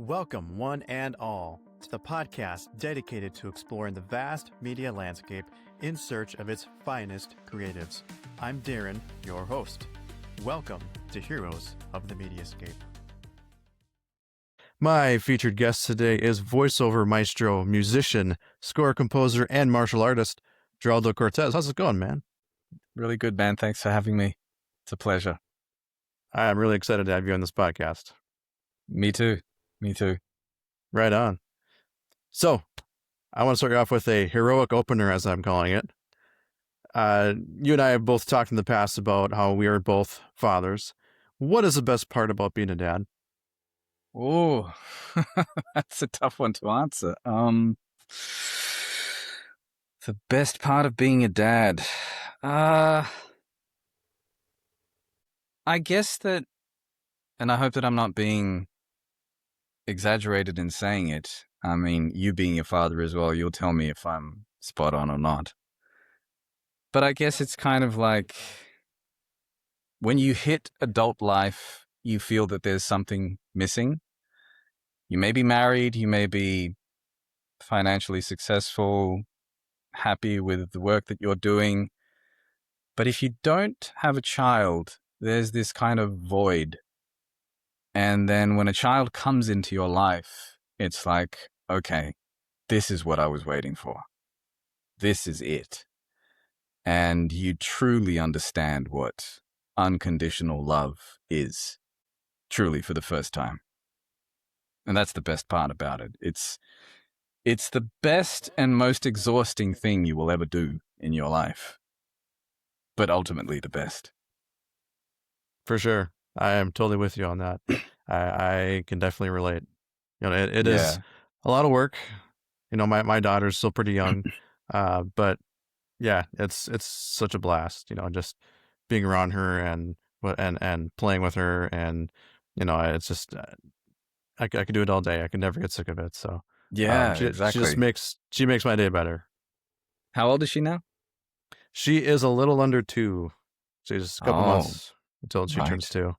Welcome, one and all, to the podcast dedicated to exploring the vast media landscape in search of its finest creatives. I'm Darren, your host. Welcome to Heroes of the Mediascape. My featured guest today is voiceover maestro, musician, score composer, and martial artist, Geraldo Côrtes. How's it going, man? Really good, man. Thanks for having me. It's a pleasure. I'm really excited to have you on this podcast. Me too. Me too. Right on. So, I want to start you off with a heroic opener, as I'm calling it. You and I have both talked in the past about how we are both fathers. What is the best part about being a dad? Oh, that's a tough one to answer. The best part of being a dad. I guess that, and I hope that I'm not being exaggerated in saying it. I mean, you being a father as well, you'll tell me if I'm spot on or not. But I guess it's kind of like when you hit adult life, you feel that there's something missing. You may be married, you may be financially successful, happy with the work that you're doing. But if you don't have a child, there's this kind of void. And then when a child comes into your life, it's like, okay, this is what I was waiting for. This is it. And you truly understand what unconditional love is, truly for the first time. And that's the best part about it. It's the best and most exhausting thing you will ever do in your life, but ultimately the best. For sure. I am totally with you on that. I can definitely relate. You know, it is a lot of work. You know, my daughter's still pretty young, but yeah, it's such a blast. You know, just being around her and playing with her, and you know, it's just I could do it all day. I could never get sick of it. So yeah, exactly. She makes my day better. How old is she now? She is a little under 2. She's a couple months until she turns 2.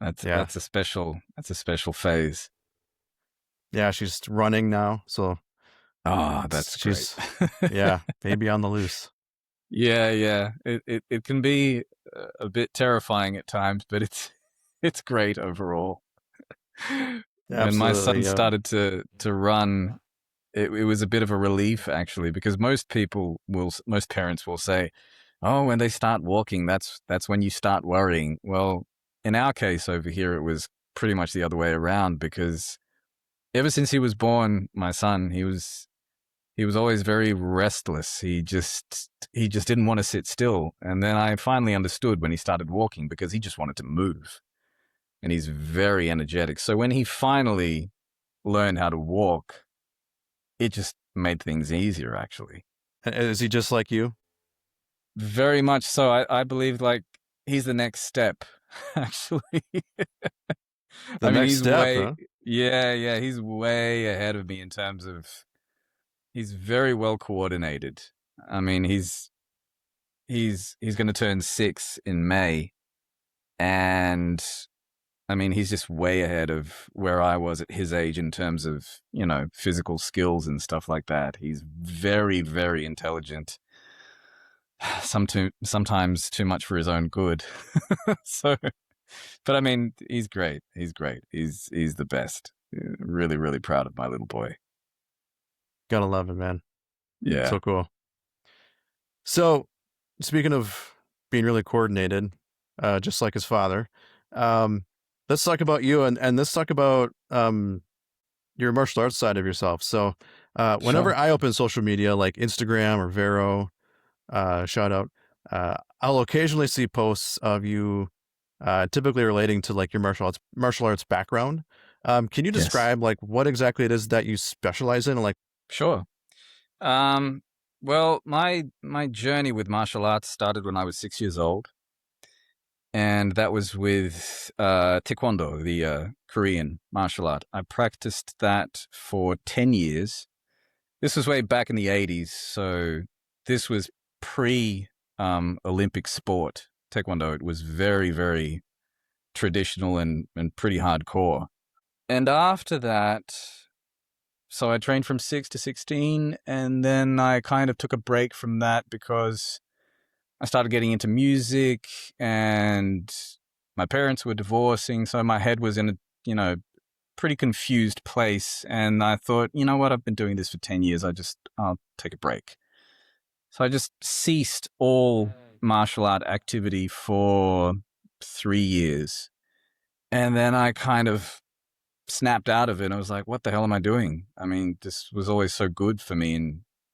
That's a special phase. Yeah, she's running now, so she's great. Yeah, baby on the loose. Yeah. It can be a bit terrifying at times, but it's great overall. When my son started to run, it was a bit of a relief actually, because most parents will say, "Oh, when they start walking, that's when you start worrying." Well, in our case over here, it was pretty much the other way around, because ever since he was born, my son, he was always very restless. He just didn't want to sit still. And then I finally understood when he started walking, because he just wanted to move. And he's very energetic. So when he finally learned how to walk, it just made things easier, actually. Is he just like you? Very much so. I believe like he's the next step, actually. Next step, huh? Yeah, he's way ahead of me in terms of, he's very well coordinated. I mean, he's going to turn 6 in May, and I mean, he's just way ahead of where I was at his age in terms of, you know, physical skills and stuff like that. He's very, very intelligent. Sometimes too much for his own good. So, but I mean, he's great. He's great. He's the best. Really, really proud of my little boy. Gotta love it, man. Yeah. So cool. So, speaking of being really coordinated, just like his father, let's talk about you and let's talk about your martial arts side of yourself. So, whenever I open social media like Instagram or Vero, shout out, I'll occasionally see posts of you, typically relating to like your martial arts background. Can you describe like what exactly it is that you specialize in? Like, sure. Well, my journey with martial arts started when I was 6 years old, and that was with Taekwondo, the Korean martial art. I practiced that for 10 years. This was way back in the 80s, so this was pre-Olympic sport, Taekwondo. It was very, very traditional and pretty hardcore. And after that, so I trained from 6 to 16, and then I kind of took a break from that because I started getting into music, and my parents were divorcing, so my head was in a, pretty confused place. And I thought, you know what, I've been doing this for 10 years. I'll take a break. So I just ceased all martial art activity for 3 years. And then I kind of snapped out of it. I was like, what the hell am I doing? I mean, this was always so good for me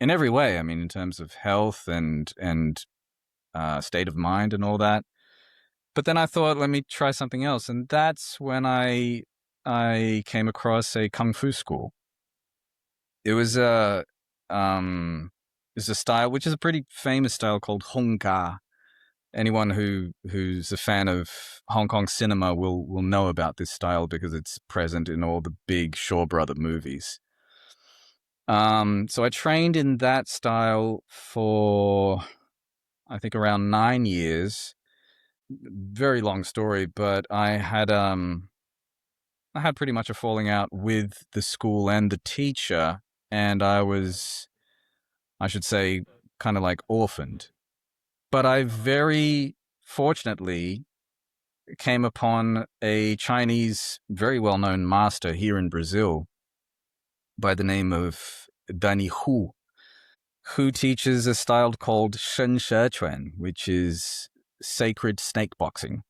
in every way. I mean, in terms of health and state of mind and all that. But then I thought, let me try something else. And that's when I came across a kung fu school. It was a style which is a pretty famous style called Hong Ka. Anyone who's a fan of Hong Kong cinema will know about this style because it's present in all the big Shaw Brother movies. So I trained in that style for, I think, around 9 years. Very long story, but I had pretty much a falling out with the school and the teacher, and I was, I should say, kind of like orphaned. But I very fortunately came upon a Chinese, very well-known master here in Brazil by the name of Danny Hu, who teaches a style called Shen She Chuan, which is sacred snake boxing.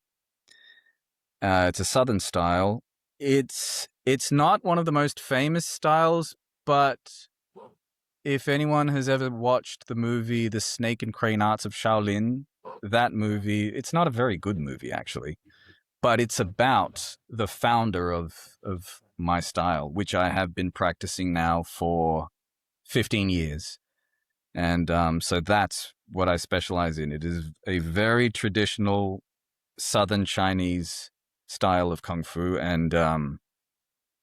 It's a southern style. It's not one of the most famous styles, but if anyone has ever watched the movie The Snake and Crane Arts of Shaolin, that movie, it's not a very good movie, actually. But it's about the founder of my style, which I have been practicing now for 15 years. And so that's what I specialize in. It is a very traditional Southern Chinese style of Kung Fu. And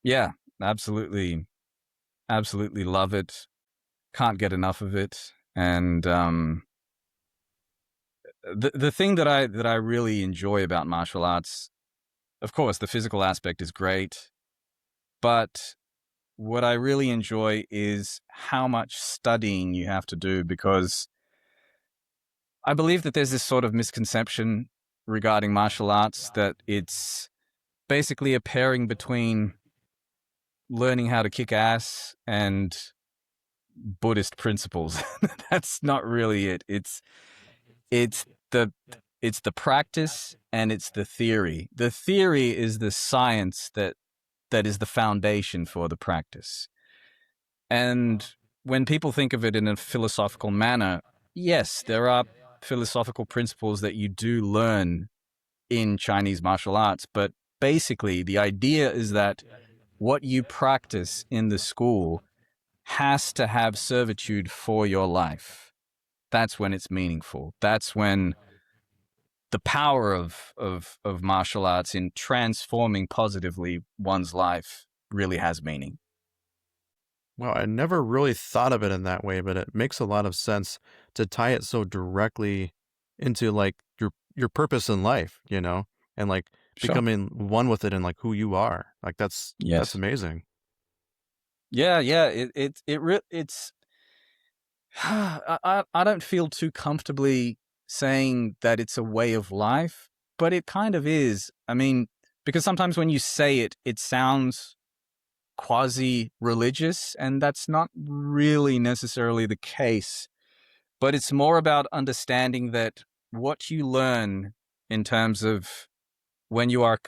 yeah, absolutely, absolutely love it. Can't get enough of it. And the thing that I really enjoy about martial arts, of course, the physical aspect is great, but what I really enjoy is how much studying you have to do, because I believe that there's this sort of misconception regarding martial arts that it's basically a pairing between learning how to kick ass and Buddhist principles. That's not really it. It's the it's the practice and it's the theory. The theory is the science that is the foundation for the practice. And when people think of it in a philosophical manner, yes, there are philosophical principles that you do learn in Chinese martial arts, but basically the idea is that what you practice in the school has to have servitude for your life. That's when it's meaningful. That's when the power of martial arts in transforming positively one's life really has meaning. Well, I never really thought of it in that way, but it makes a lot of sense to tie it so directly into like your purpose in life, and like Sure. becoming one with it and like who you are. Like that's Yes. amazing. Yeah, yeah. It's. I don't feel too comfortably saying that it's a way of life, but it kind of is. I mean, because sometimes when you say it, it sounds quasi-religious, and that's not really necessarily the case. But it's more about understanding that what you learn in terms of when you are,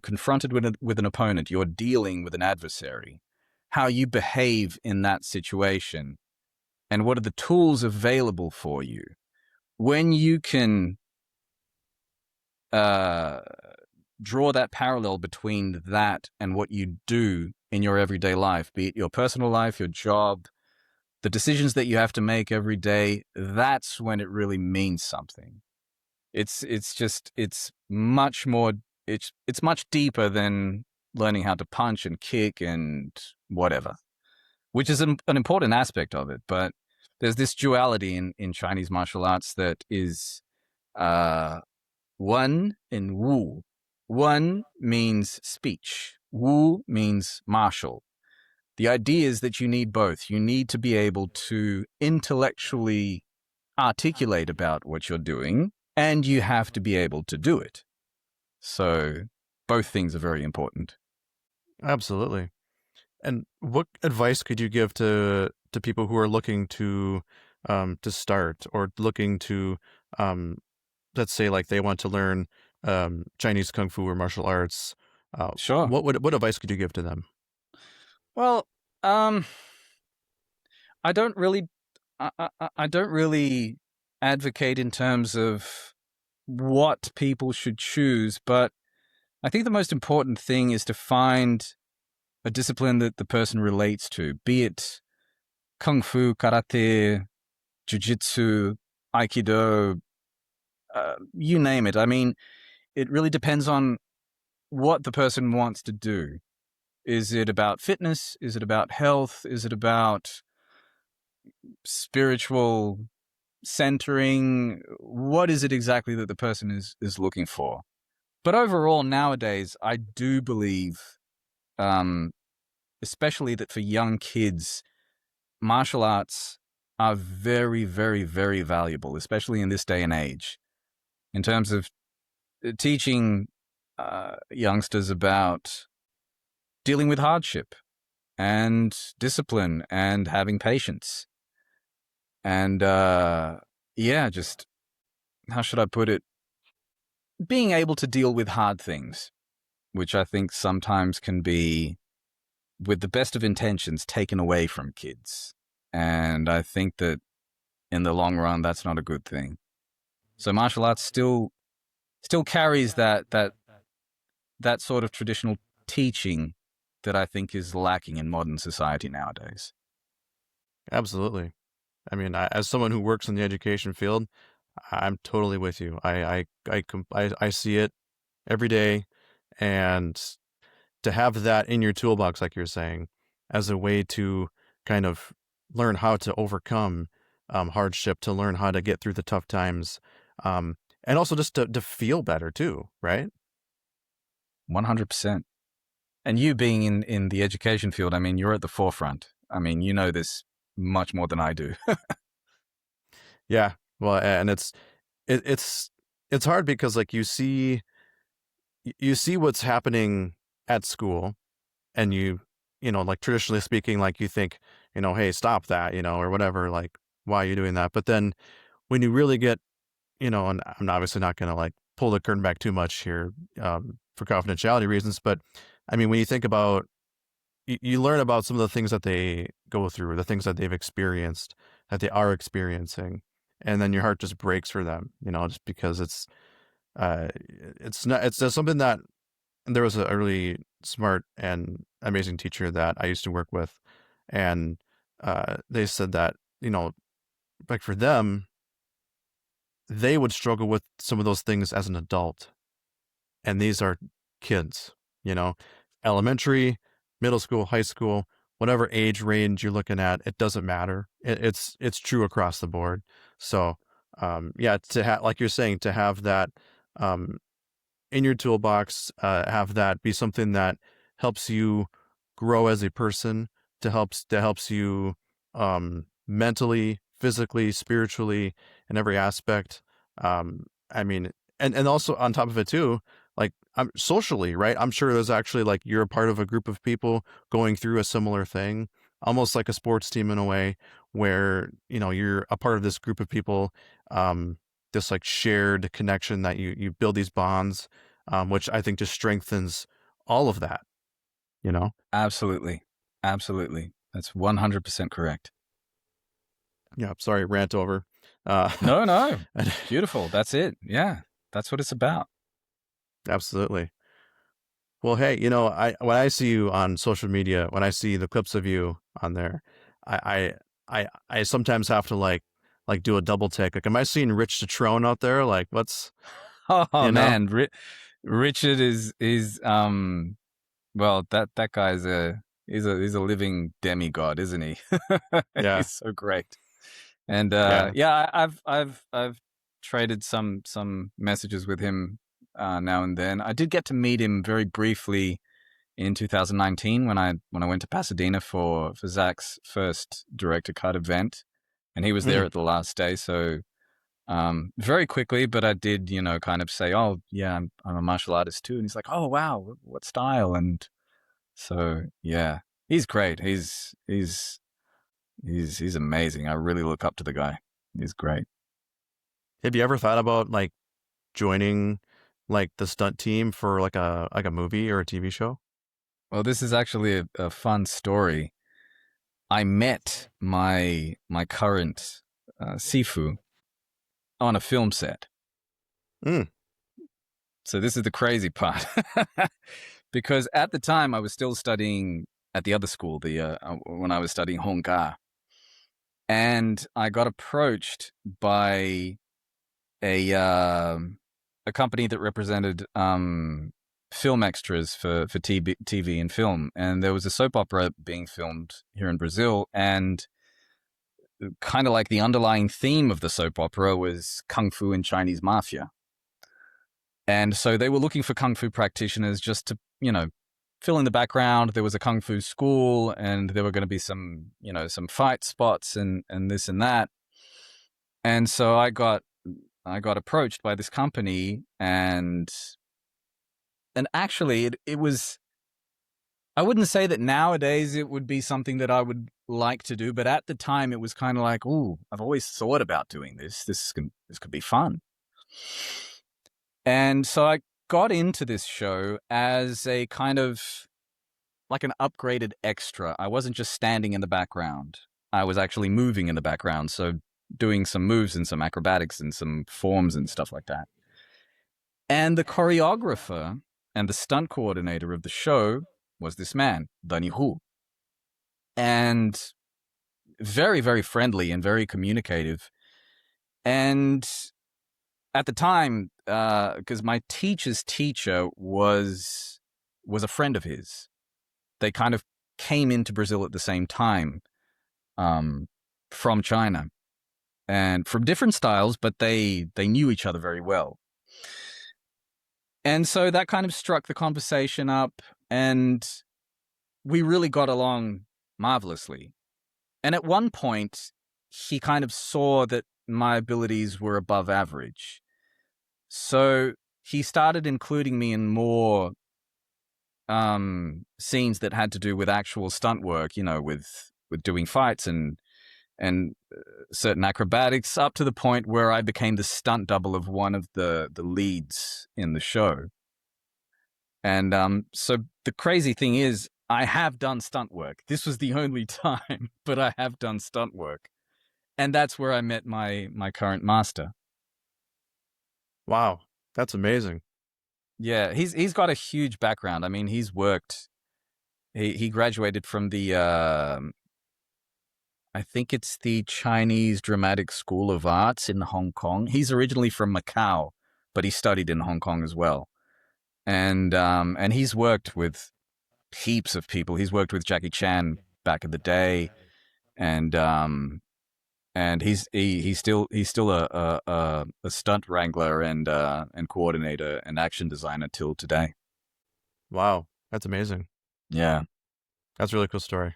confronted with an opponent, you're dealing with an adversary, how you behave in that situation, and what are the tools available for you. When you can draw that parallel between that and what you do in your everyday life, be it your personal life, your job, the decisions that you have to make every day, that's when it really means something. It's much more, it's much deeper than learning how to punch and kick and whatever, which is an important aspect of it. But there's this duality in Chinese martial arts that is Wen and Wu. Wen means speech, Wu means martial. The idea is that you need both. You need to be able to intellectually articulate about what you're doing, and you have to be able to do it. So both things are very important. Absolutely. And what advice could you give to people who are looking to start, or looking to, let's say, like they want to learn Chinese kung fu or martial arts? Sure. What advice could you give to them? Well, I don't really, I don't really advocate in terms of what people should choose, but I think the most important thing is to find a discipline that the person relates to, be it kung fu, karate, jiu-jitsu, aikido, you name it. I mean, it really depends on what the person wants to do. Is it about fitness? Is it about health? Is it about spiritual centering? What is it exactly that the person is looking for? But overall, nowadays, I do believe, especially that for young kids, martial arts are very, very, very valuable, especially in this day and age, in terms of teaching youngsters about dealing with hardship and discipline and having patience. And just, how should I put it? Being able to deal with hard things, which I think sometimes can be, with the best of intentions, taken away from kids. And I think that in the long run, that's not a good thing. So martial arts still carries that sort of traditional teaching that I think is lacking in modern society nowadays. Absolutely. I mean, as someone who works in the education field, I'm totally with you. I see it every day, and to have that in your toolbox, like you're saying, as a way to kind of learn how to overcome hardship, to learn how to get through the tough times, and also just to feel better too, right? 100%. And you being in the education field, I mean, you're at the forefront. I mean, you know this much more than I do. Yeah. Well, and it's hard because, like, you see what's happening at school, and like, traditionally speaking, like, you think, hey, stop that, or whatever, like, why are you doing that? But then when you really get, and I'm obviously not going to, like, pull the curtain back too much here, for confidentiality reasons, but I mean, when you think about, you learn about some of the things that they go through, the things that they've experienced, that they are experiencing, and then your heart just breaks for them, just because it's just something that, there was a really smart and amazing teacher that I used to work with, and they said that, like, for them, they would struggle with some of those things as an adult, and these are kids, you know, elementary, middle school, high school, whatever age range you're looking at, it doesn't matter. It's true across the board. So, yeah, to have, like you're saying, to have that, um, in your toolbox, have that be something that helps you grow as a person, that helps you, mentally, physically, spiritually, in every aspect. I mean, and also on top of it too, like, socially, right? I'm sure there's actually, like, you're a part of a group of people going through a similar thing, almost like a sports team in a way, where, you're a part of this group of people, this, like, shared connection that you build these bonds, which I think just strengthens all of that, you know? Absolutely. Absolutely. That's 100% correct. Yeah, sorry, rant over. No, no. Beautiful. That's it. Yeah. That's what it's about. Absolutely. Well, hey, when I see you on social media, when I see the clips of you on there, I sometimes have to, like, do a double take. Like, am I seeing Rich Citrone out there? Like, what's, Oh you know? man, Richard is well, that guy's he's a living demigod, isn't he? Yeah, He's so great. And yeah, yeah, I've traded some messages with him now and then. I did get to meet him very briefly in 2019 when I went to Pasadena for Zach's first director cut event, and he was there at the last day. So very quickly, but I did, kind of say, "Oh, yeah, I'm a martial artist too." And he's like, "Oh, wow, what style?" And so, yeah, he's great. He's amazing. I really look up to the guy. He's great. Have you ever thought about like joining like the stunt team for like a movie or a TV show? Well, this is actually a fun story. I met my current Sifu on a film set. Mm. So this is the crazy part. Because at the time I was still studying at the other school, when I was studying Hongga. And I got approached by a company that represented film extras for TV and film. And there was a soap opera being filmed here in Brazil, and kind of like the underlying theme of the soap opera was Kung Fu and Chinese mafia. And so they were looking for Kung Fu practitioners just to, fill in the background. There was a Kung Fu school, and there were going to be some, some fight spots and this and that. And so I got approached by this company, and actually it was, I wouldn't say that nowadays it would be something that I would like to do, but at the time it was kind of like, ooh, I've always thought about doing this. This could be fun. And so I got into this show as a kind of like an upgraded extra. I wasn't just standing in the background. I was actually moving in the background. So doing some moves and some acrobatics and some forms and stuff like that. And the choreographer and the stunt coordinator of the show was this man, Danny Hu. And very, very friendly and very communicative. And at the time, because my teacher's teacher was a friend of his. They kind of came into Brazil at the same time from China, and from different styles, but they knew each other very well. And so that kind of struck the conversation up, and we really got along marvelously. And at one point, he kind of saw that my abilities were above average. So he started including me in more scenes that had to do with actual stunt work, with doing fights and certain acrobatics, up to the point where I became the stunt double of one of the leads in the show. And so the crazy thing is, I have done stunt work. This was the only time, but I have done stunt work. And that's where I met my current master. Wow, that's amazing. Yeah, he's got a huge background. I mean, he's worked. He graduated from the I think it's the Chinese Dramatic School of Arts in Hong Kong. He's originally from Macau, but he studied in Hong Kong as well. And he's worked with heaps of people. He's worked with Jackie Chan back in the day, and he's still a stunt wrangler and coordinator and action designer till today. Wow, that's amazing. Yeah, that's a really cool story.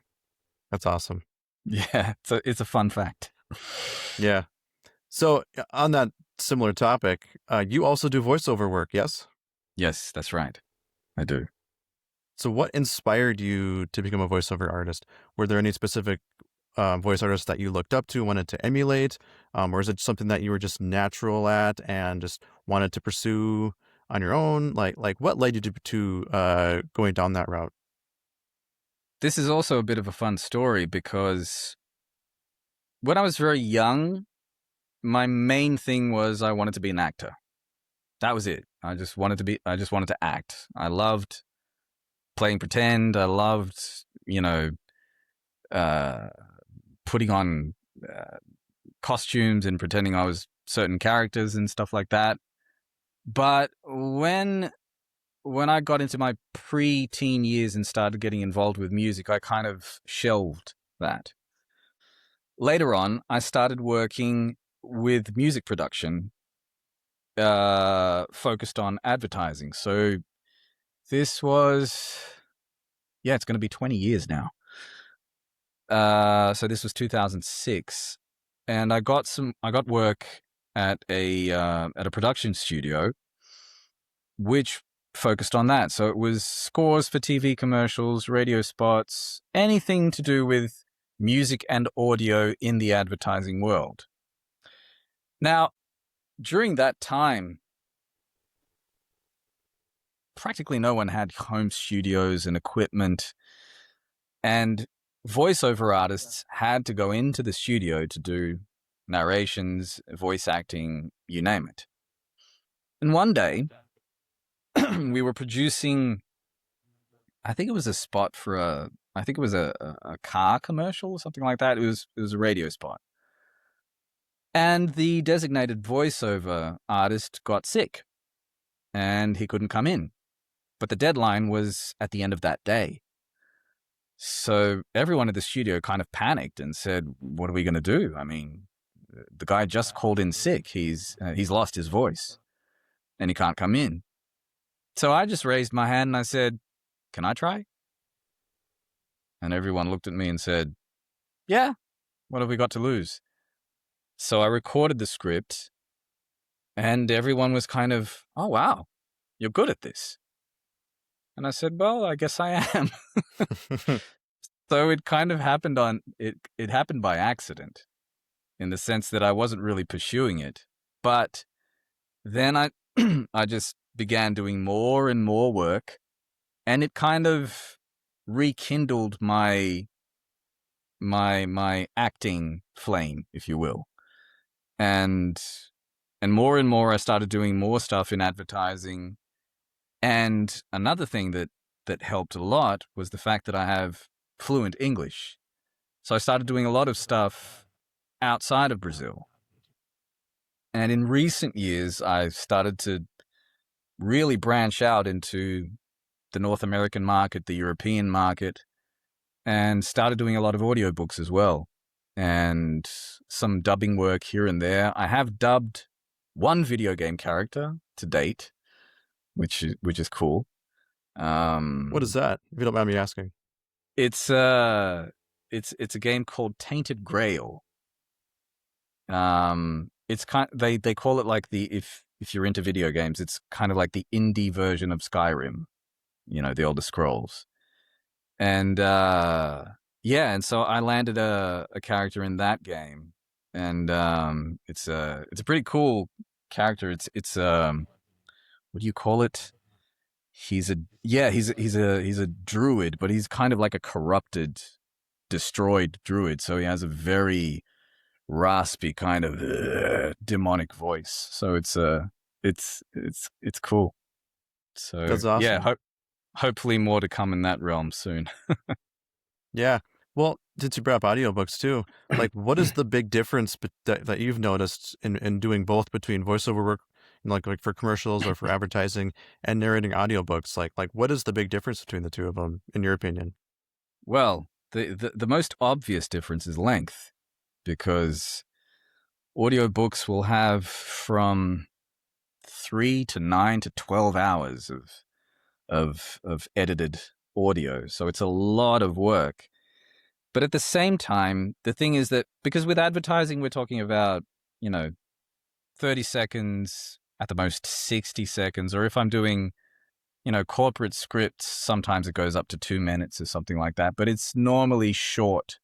That's awesome. Yeah, it's a fun fact. Yeah. So on that similar topic, you also do voiceover work, yes? Yes, that's right. I do. So what inspired you to become a voiceover artist? Were there any specific voice artists that you looked up to, wanted to emulate? Or is it something that you were just natural at and just wanted to pursue on your own? Like what led you to going down that route? This is also a bit of a fun story, because when I was very young, my main thing was I wanted to be an actor. That was it. I just wanted to act. I loved playing pretend. I loved, putting on costumes and pretending I was certain characters and stuff like that. But when I got into my pre-teen years and started getting involved with music, I kind of shelved that. Later on, I started working with music production, focused on advertising. So this was Yeah, it's going to be 20 years now. So this was 2006, and I got work at a production studio, which focused on that. So it was scores for TV commercials, radio spots, anything to do with music and audio in the advertising world. Now, during that time, practically no one had home studios and equipment, and voiceover artists had to go into the studio to do narrations, voice acting, you name it. And one day, we were producing, I think it was a spot for a car commercial or something like that. It was a radio spot. And the designated voiceover artist got sick and he couldn't come in. But the deadline was at the end of that day. So everyone at the studio kind of panicked and said, what are we going to do? I mean, the guy just called in sick. He's lost his voice and he can't come in. So I just raised my hand and I said, can I try? And everyone looked at me and said, yeah, what have we got to lose? So I recorded the script and everyone was kind of, oh, wow, you're good at this. And I said, well, I guess I am. So it kind of happened it happened by accident in the sense that I wasn't really pursuing it. But then I just began doing more and more work, and it kind of rekindled my acting flame, if you will. And more I started doing more stuff in advertising. And another thing that helped a lot was the fact that I have fluent English. So I started doing a lot of stuff outside of Brazil. And in recent years, I've started to really branch out into the North American market, the European market, and started doing a lot of audiobooks as well. And some dubbing work here and there. I have dubbed one video game character to date, which is cool. What is that, if you don't mind me asking? It's a game called Tainted Grail. It's they call it like if you're into video games, it's kind of like the indie version of Skyrim, the Elder Scrolls. And and so I landed a character in that game, and it's a pretty cool character. It's what do you call it? He's a druid, but he's kind of like a corrupted, destroyed druid. So he has a very raspy kind of demonic voice. So it's cool. So That's awesome. Yeah, hopefully more to come in that realm soon. Yeah. Well, since you brought up audiobooks too, like what is the big difference that you've noticed in doing both between voiceover work, like for commercials or for advertising, and narrating audiobooks? Like what is the big difference between the two of them, in your opinion? Well, the most obvious difference is length, because audiobooks will have from 3 to 9 to 12 hours of edited audio. So it's a lot of work. But at the same time, the thing is that because with advertising, we're talking about, 30 seconds, at the most 60 seconds, or if I'm doing, corporate scripts, sometimes it goes up to 2 minutes or something like that, but it's normally short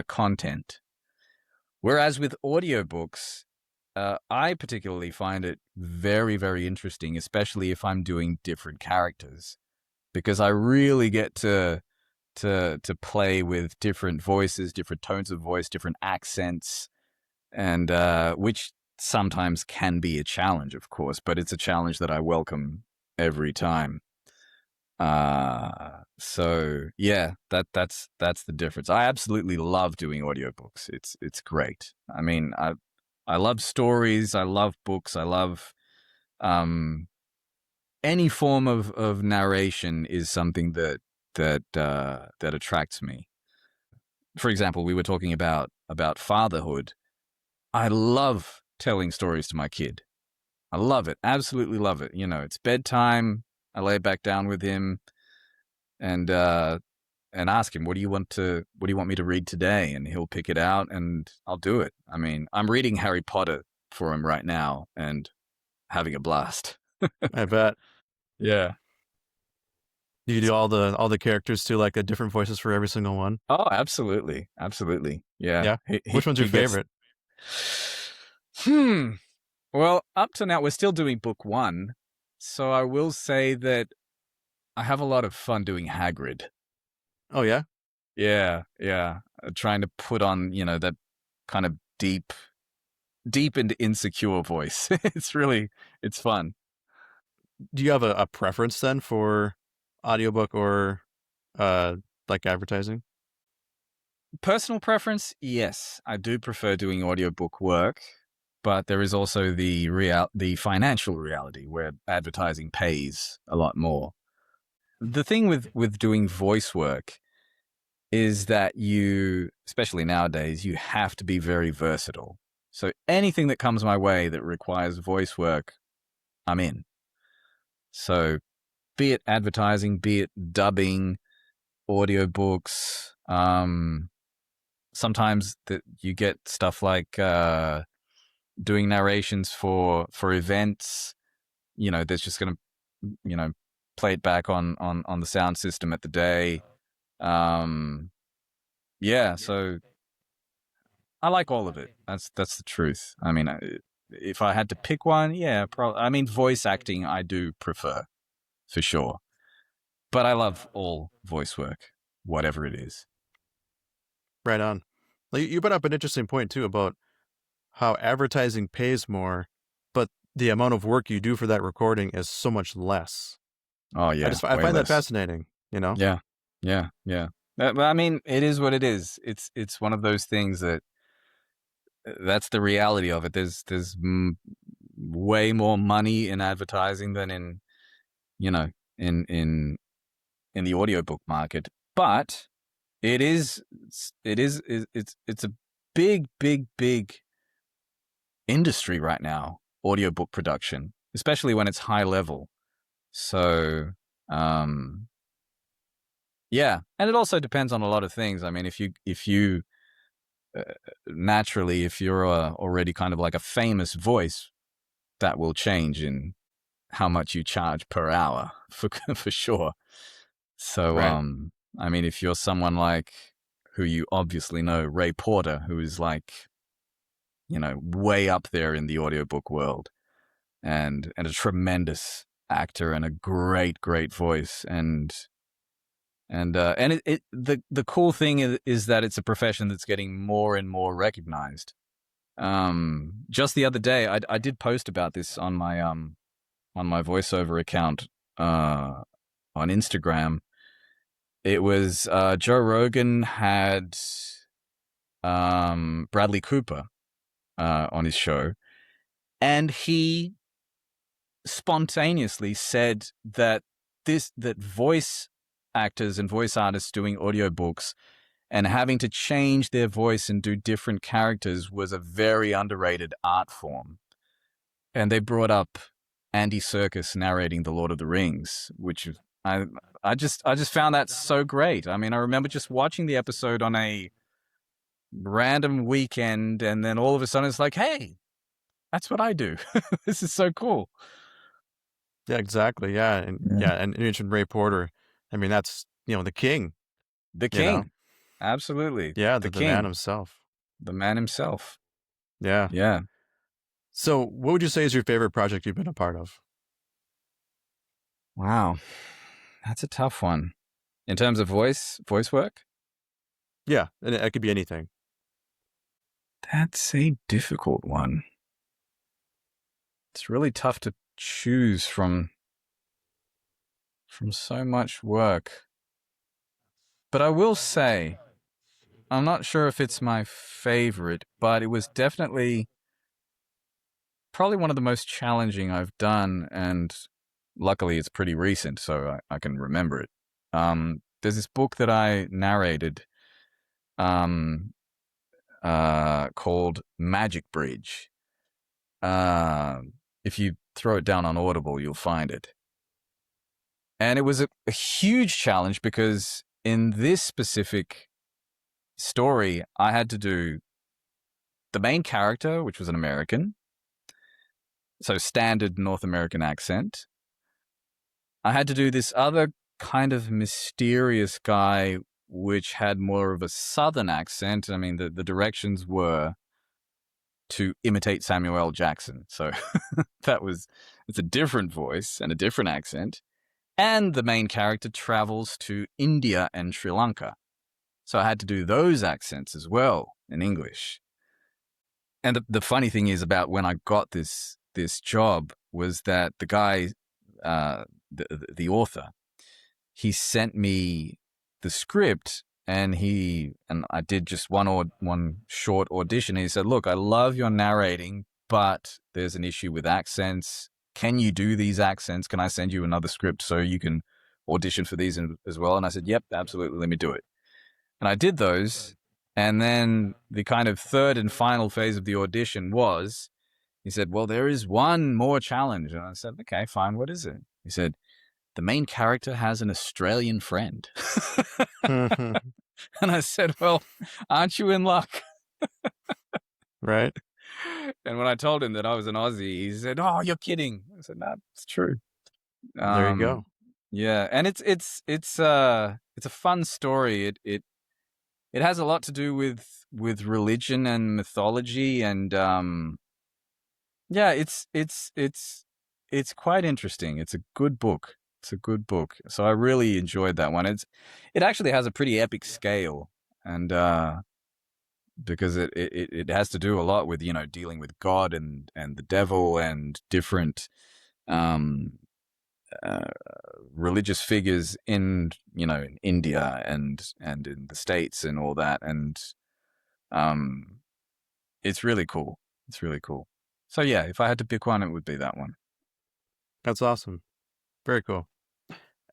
content. Whereas with audiobooks, I particularly find it very, very interesting, especially if I'm doing different characters, because I really get to play with different voices, different tones of voice, different accents, and which sometimes can be a challenge, of course, but it's a challenge that I welcome every time. So yeah, that's the difference. I absolutely love doing audiobooks. It's great. I mean, I love stories. I love books. I love any form of narration is something that attracts me. For example, we were talking about fatherhood. I love telling stories to my kid. I love it. Absolutely love it. It's bedtime. I lay back down with him. and ask him, what do you want me to read today? And he'll pick it out and I'll do it. I mean, I'm reading Harry Potter for him right now and having a blast. I bet. Yeah. Do you do all the characters too, like the different voices for every single one? Oh, absolutely. Absolutely. Yeah. Yeah. Which one's your favorite? Well, up to now, we're still doing book 1. So I will say that I have a lot of fun doing Hagrid. Oh, yeah? Yeah. Trying to put on, that kind of deep and insecure voice. It's fun. Do you have a preference then for audiobook or like advertising? Personal preference, yes. I do prefer doing audiobook work, but there is also the financial reality where advertising pays a lot more. The thing with doing voice work is that you, especially nowadays, you have to be very versatile. So anything that comes my way that requires voice work, I'm in. So be it advertising, be it dubbing, audiobooks, sometimes that you get stuff like doing narrations for events, that's just going to, play it back on the sound system at the day. Yeah, so I like all of it. That's the truth. I mean, if I had to pick one, yeah, probably. I mean, voice acting I do prefer for sure, but I love all voice work, whatever it is. Right on. Like, you brought up an interesting point too about how advertising pays more, but the amount of work you do for that recording is so much less. Oh yeah, I way find that less. fascinating, Yeah. But I mean, it is what it is. It's one of those things that that's the reality of it. There's way more money in advertising than in in the audiobook market, but it's a big industry right now, audiobook production, especially when it's high level. So yeah, and it also depends on a lot of things. I mean, if you naturally, if you're already kind of like a famous voice, that will change in how much you charge per hour for sure. So, right? I mean, if you're someone like who you obviously know, Ray Porter, who is like, way up there in the audiobook world, and a tremendous actor and a great voice, and the cool thing is that it's a profession that's getting more and more recognized. Just the other day, I did post about this on my voiceover account on Instagram. It was Joe Rogan had Bradley Cooper on his show, and he spontaneously said that voice actors and voice artists doing audiobooks and having to change their voice and do different characters was a very underrated art form. And they brought up Andy Serkis narrating The Lord of the Rings, which I just found that so great. I mean, I remember just watching the episode on a random weekend, and then all of a sudden it's like, hey, that's what I do. This is so cool. Yeah, exactly. Yeah, and you mentioned Ray Porter. I mean, that's the king. The king. Absolutely. Yeah, The the man king. himself. The man himself. Yeah. Yeah. So, what would you say is your favorite project you've been a part of? Wow. That's a tough one. In terms of voice work? Yeah, and it could be anything. That's a difficult one. It's really tough to choose from so much work. But I will say, I'm not sure if it's my favorite, but it was definitely probably one of the most challenging I've done, and luckily it's pretty recent, so I can remember it. There's this book that I narrated called Magic Bridge. If you throw it down on Audible, you'll find it. And it was a huge challenge because in this specific story, I had to do the main character, which was an American, so standard North American accent. I had to do this other kind of mysterious guy, which had more of a Southern accent. I mean, the directions were to imitate Samuel L. Jackson. So it's a different voice and a different accent. And the main character travels to India and Sri Lanka. So I had to do those accents as well in English. And the funny thing is about when I got this job was that the guy, the author, he sent me the script and I did just one short audition. And he said, "Look, I love your narrating, but there's an issue with accents. Can you do these accents? Can I send you another script so you can audition for these as well?" And I said, "Yep, absolutely. Let me do it." And I did those. And then the kind of third and final phase of the audition was, he said, "Well, there is one more challenge." And I said, "Okay, fine. What is it?" He said, "The main character has an Australian friend." And I said, "Well, aren't you in luck?" Right. And when I told him that I was an Aussie, he said, "Oh, you're kidding." I said, "No, it's true." There you go. Yeah, and it's a fun story. It has a lot to do with religion and mythology, and yeah, it's quite interesting. It's a good book. It's a good book. So I really enjoyed that one. It actually has a pretty epic scale, and because it has to do a lot with, dealing with God and the devil and different religious figures in in India and in the States and all that, and it's really cool. It's really cool. So yeah, if I had to pick one, it would be that one. That's awesome. Very cool.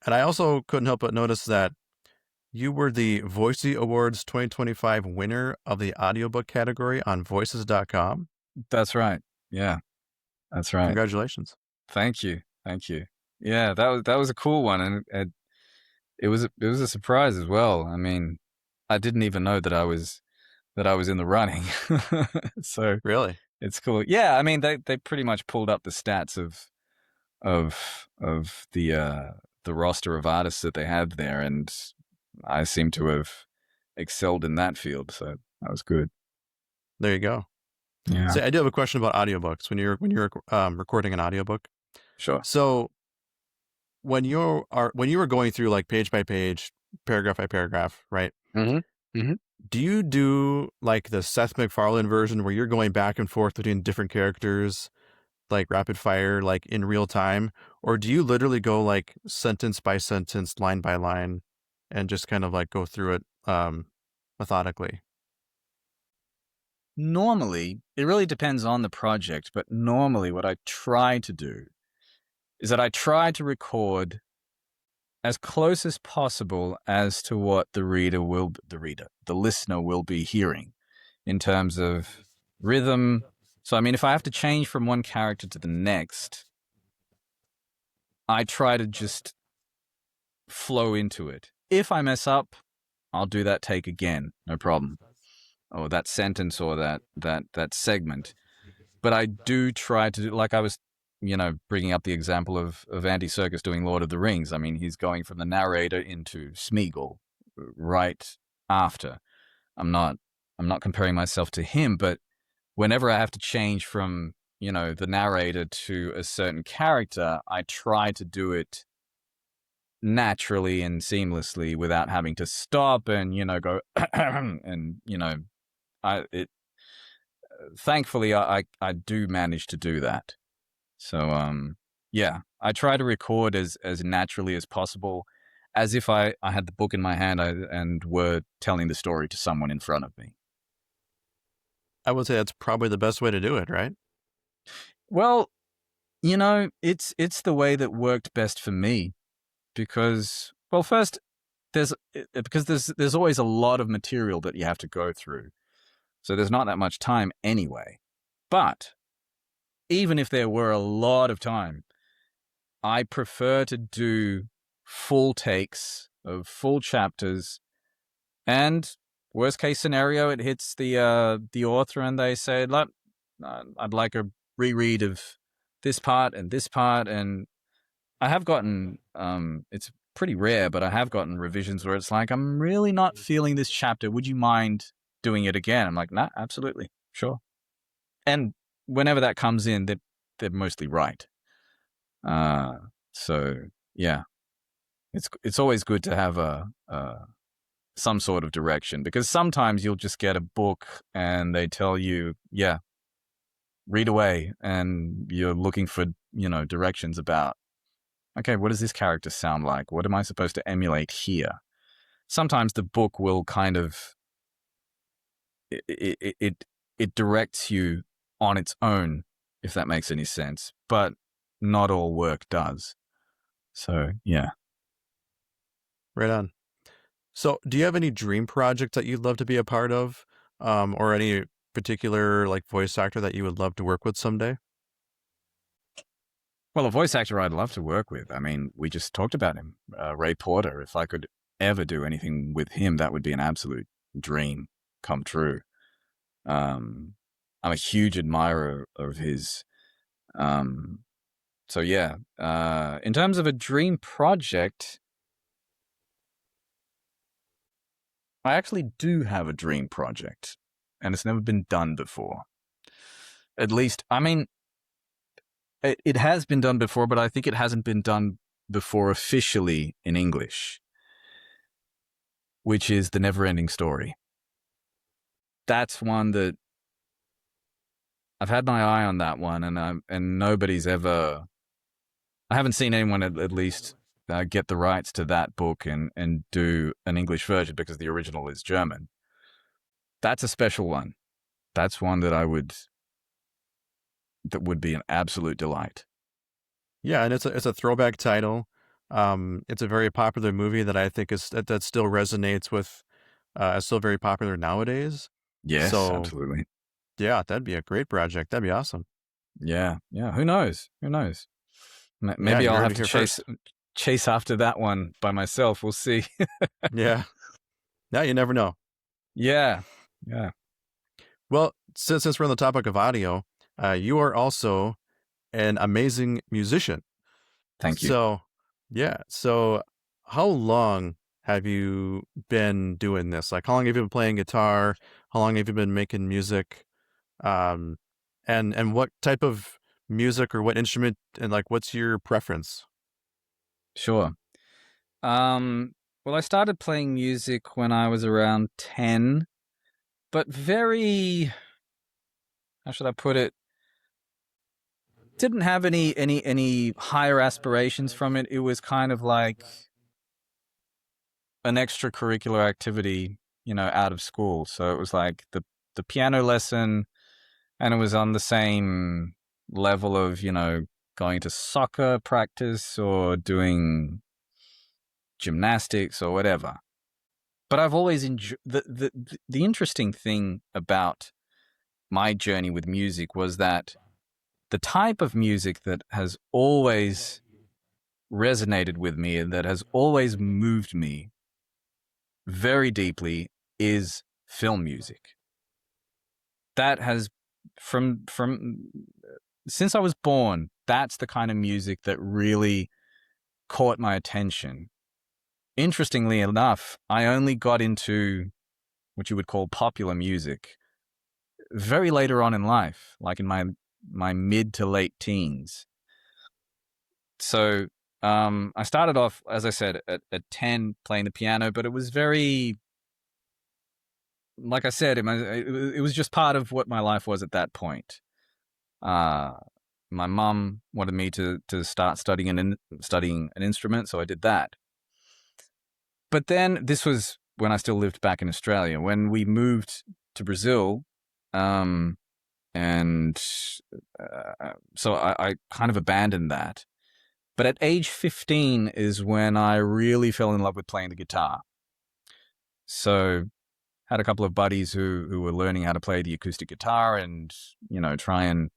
And I also couldn't help but notice that you were the Voicey Awards 2025 winner of the audiobook category on voices.com. That's right. Yeah, that's right. Congratulations. Thank you. Thank you. Yeah, that was a cool one, and it was a surprise as well. I mean, I didn't even know that I was in the running. So Really? it's cool. Yeah, I mean, they pretty much pulled up the stats of the roster of artists that they had there, and I seem to have excelled in that field. So that was good. There you go. Yeah. So I do have a question about audiobooks when you're recording an audiobook. Sure. So when you were going through like page by page, paragraph by paragraph, right? Do you do like the Seth MacFarlane version where you're going back and forth between different characters, like rapid fire, like in real time? Or do you literally go like sentence by sentence, line by line, and just kind of like go through it methodically? Normally, it really depends on the project, but normally what I try to do is that I try to record as close as possible as to what the listener will be hearing in terms of rhythm. So, I mean, if I have to change from one character to the next, I try to just flow into it. If I mess up, I'll do that take again, no problem. Or that sentence or that segment. But I do try to do, like I was, bringing up the example of Andy Serkis doing Lord of the Rings. I mean, he's going from the narrator into Smeagol right after. I'm not comparing myself to him, but whenever I have to change from, the narrator to a certain character, I try to do it naturally and seamlessly without having to stop and, go and, thankfully I do manage to do that. So, yeah, I try to record as naturally as possible, as if I had the book in my hand and were telling the story to someone in front of me. I would say that's probably the best way to do it, right? Well, it's the way that worked best for me because, well, first, there's always a lot of material that you have to go through. So there's not that much time anyway. But even if there were a lot of time, I prefer to do full takes of full chapters, and worst case scenario, it hits the author and they say, "Look, I'd like a reread of this part and this part." And I have gotten, it's pretty rare, but I have gotten revisions where it's like, "I'm really not feeling this chapter. Would you mind doing it again?" I'm like, "Nah, absolutely, sure." And whenever that comes in, they're mostly right. So yeah, it's always good to have some sort of direction, because sometimes you'll just get a book and they tell you, yeah, read away, and you're looking for, directions about, okay, what does this character sound like? What am I supposed to emulate here? Sometimes the book will kind of, it directs you on its own, if that makes any sense, but not all work does. So yeah. Right on. So, do you have any dream project that you'd love to be a part of, or any particular like voice actor that you would love to work with someday? Well, a voice actor I'd love to work with. I mean, we just talked about him, Ray Porter. If I could ever do anything with him, that would be an absolute dream come true. I'm a huge admirer of his. So yeah, in terms of a dream project, I actually do have a dream project, and it's never been done before. At least, I mean, it has been done before, but I think it hasn't been done before officially in English, which is The Never-Ending Story. That's one that I've had my eye on, that one, and nobody's ever, I haven't seen anyone at least get the rights to that book and do an English version, because the original is German. That's a special one. That's one that that would be an absolute delight. Yeah, and it's a throwback title. It's a very popular movie that I think that still resonates with, is still very popular nowadays. Yes, So absolutely. yeah, that'd be a great project. That'd be awesome. Yeah. Who knows? Yeah, Maybe you I'll heard have it to here first. chase after that one by myself. We'll see. Yeah. Now you never know. Yeah. Well, since we're on the topic of audio, you are also an amazing musician. Thank you. So, yeah. So, how long have you been doing this? Like, how long have you been playing guitar? How long have you been making music? Um, and what type of music or what instrument, and like, what's your preference? Sure. Well, I started playing music when I was around 10, but very, how should I put it? Didn't have any higher aspirations from it. It was kind of like an extracurricular activity, out of school. So it was like the piano lesson, and it was on the same level of, going to soccer practice or doing gymnastics or whatever. But I've always enjoyed the interesting thing about my journey with music was that the type of music that has always resonated with me and that has always moved me very deeply is film music. That has, from since I was born, that's the kind of music that really caught my attention. Interestingly enough, I only got into what you would call popular music very later on in life, like in my mid to late teens. So I started off, as I said, at 10 playing the piano, but it was very, like I said, it was just part of what my life was at that point. My mum wanted me to start studying an instrument, so I did that. But then this was when I still lived back in Australia. When we moved to Brazil, and so I kind of abandoned that. But at age 15 is when I really fell in love with playing the guitar. So had a couple of buddies who were learning how to play the acoustic guitar and, try and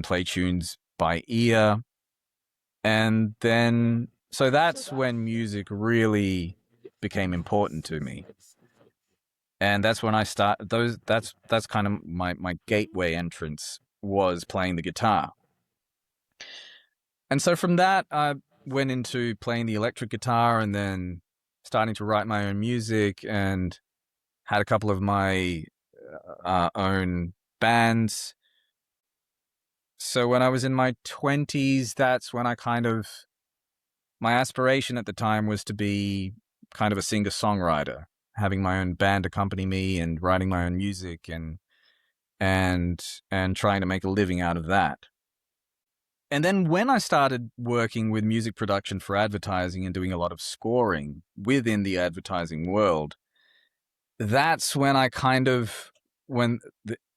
play tunes by ear. And then, so that's when music really became important to me. And that's when I that's kind of my gateway entrance, was playing the guitar. And so from that, I went into playing the electric guitar and then starting to write my own music, and had a couple of my own bands. So when I was in my 20s, that's when I my aspiration at the time was to be kind of a singer-songwriter, having my own band accompany me and writing my own music, and trying to make a living out of that. And then when I started working with music production for advertising and doing a lot of scoring within the advertising world, that's when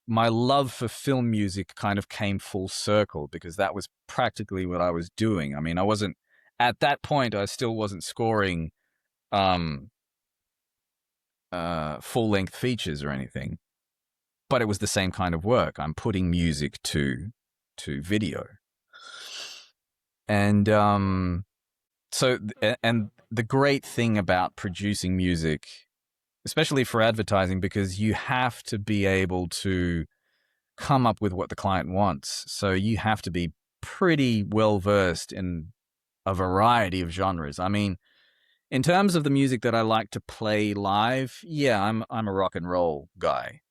my love for film music kind of came full circle, because that was practically what I was doing. I mean, at that point, I still wasn't scoring full-length features or anything, but it was the same kind of work. I'm putting music to video. And and the great thing about producing music, especially for advertising, because you have to be able to come up with what the client wants. So you have to be pretty well versed in a variety of genres. I mean, in terms of the music that I like to play live, yeah, I'm a rock and roll guy.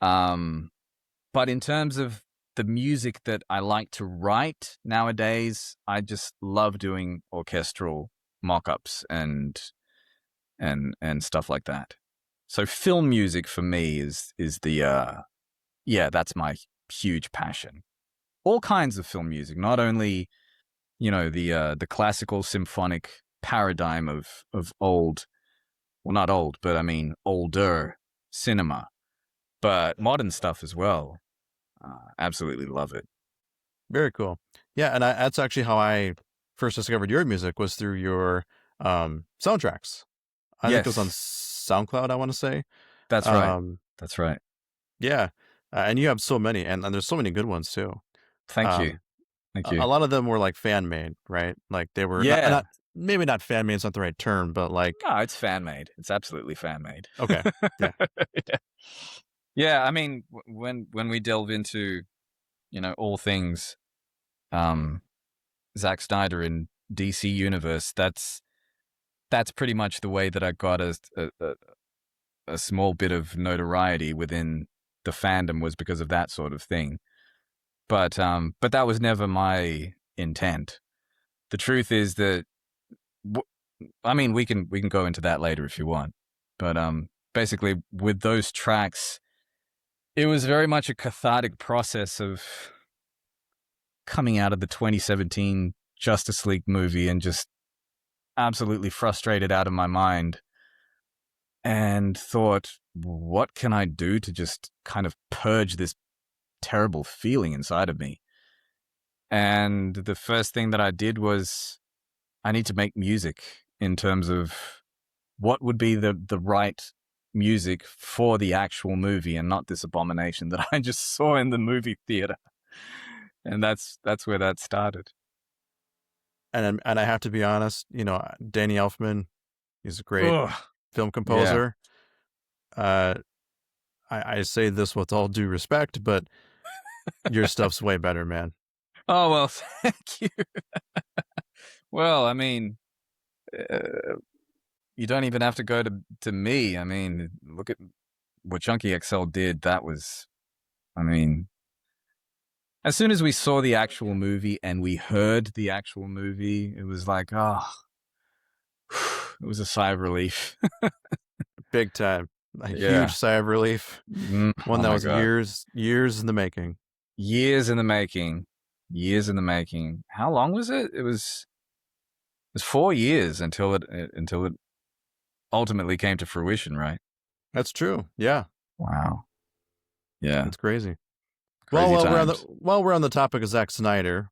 But in terms of the music that I like to write nowadays, I just love doing orchestral mock-ups and stuff like that. So film music for me is the that's my huge passion. All kinds of film music, not only, the classical symphonic paradigm of old, well, not old, but I mean older cinema, but modern stuff as well. Absolutely love it. Very cool. Yeah, and that's actually how I first discovered your music, was through your soundtracks. I think it was on Yes, SoundCloud, I want to say. that's right. Um, That's right. yeah, and you have so many, and there's so many good ones too. Thank you. Um, Thank a you. lot of them were like fan made, right? Like they were Yeah. not maybe not fan made is not the right term, but like No, it's fan made. It's absolutely fan made. okay, yeah, Yeah. Yeah, I mean, when we delve into, all things Zack Snyder in DC Universe, that's pretty much the way that I got a small bit of notoriety within the fandom, was because of that sort of thing. But that was never my intent. The truth is that, I mean, we can go into that later if you want. But basically, with those tracks, it was very much a cathartic process of coming out of the 2017 Justice League movie and just absolutely frustrated out of my mind, and thought, what can I do to just kind of purge this terrible feeling inside of me? And the first thing that I did was, I need to make music in terms of what would be the right music for the actual movie, and not this abomination that I just saw in the movie theater. And that's where that started. and I have to be honest, Danny Elfman, he's a great Ugh. film Yeah. composer. I say this with all due respect, but your stuff's way better, man. Oh, well, thank you. Well, I mean, you don't even have to go to me. I mean, look at what Chunky XL did. That was, I mean, as soon as we saw the actual movie and we heard the actual movie, it was like, oh, it was a sigh of relief. Big time. A huge Yeah. sigh of relief. One Oh that my was God. years in the making. Years in the making. Years in the making. How long was it? It was 4 years until it ultimately came to fruition, right? That's true. Yeah, Wow. Yeah. it's crazy. Well, Crazy times. while we're on the topic of Zack Snyder,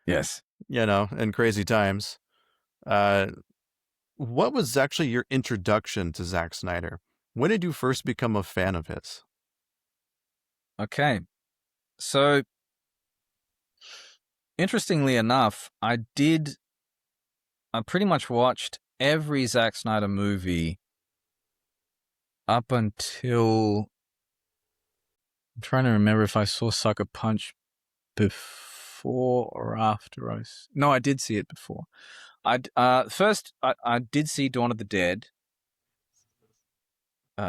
Yes. and crazy times, uh, what was actually your introduction to Zack Snyder? When did you first become a fan of his? Okay. So interestingly enough, I pretty much watched every Zack Snyder movie up until, I'm trying to remember if I saw Sucker Punch before or after no, I did see it before. First, I did see Dawn of the Dead.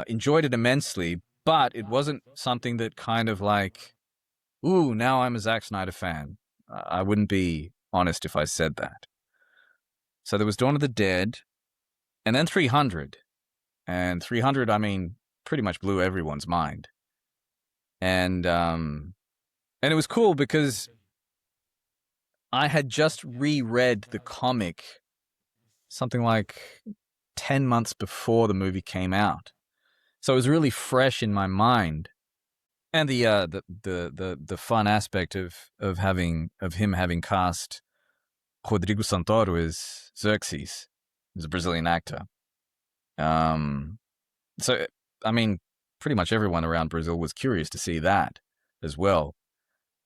Enjoyed it immensely, but it wasn't something that kind of like, ooh, now I'm a Zack Snyder fan. I wouldn't be honest if I said that. So there was Dawn of the Dead, and then 300. And 300, I mean, pretty much blew everyone's mind. And it was cool because I had just reread the comic something like 10 months before the movie came out. So it was really fresh in my mind. And the fun aspect of him having cast Rodrigo Santoro as Xerxes, who's a Brazilian actor. So I mean, pretty much everyone around Brazil was curious to see that as well.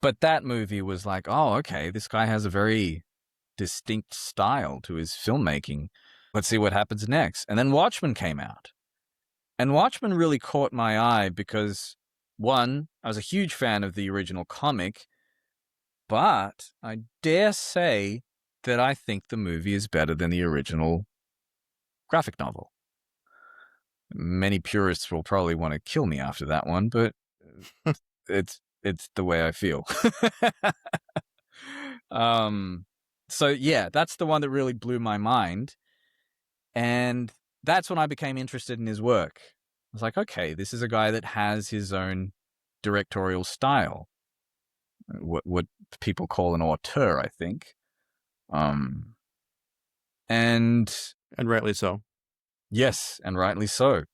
But that movie was like, oh, okay, this guy has a very distinct style to his filmmaking. Let's see what happens next. And then Watchmen came out. And Watchmen really caught my eye because, one, I was a huge fan of the original comic, but I dare say that I think the movie is better than the original graphic novel. Many purists will probably want to kill me after that one, but it's the way I feel. So yeah, that's the one that really blew my mind. And that's when I became interested in his work. I was like, okay, this is a guy that has his own directorial style. What people call an auteur, I think. And rightly so. Yes, and rightly so.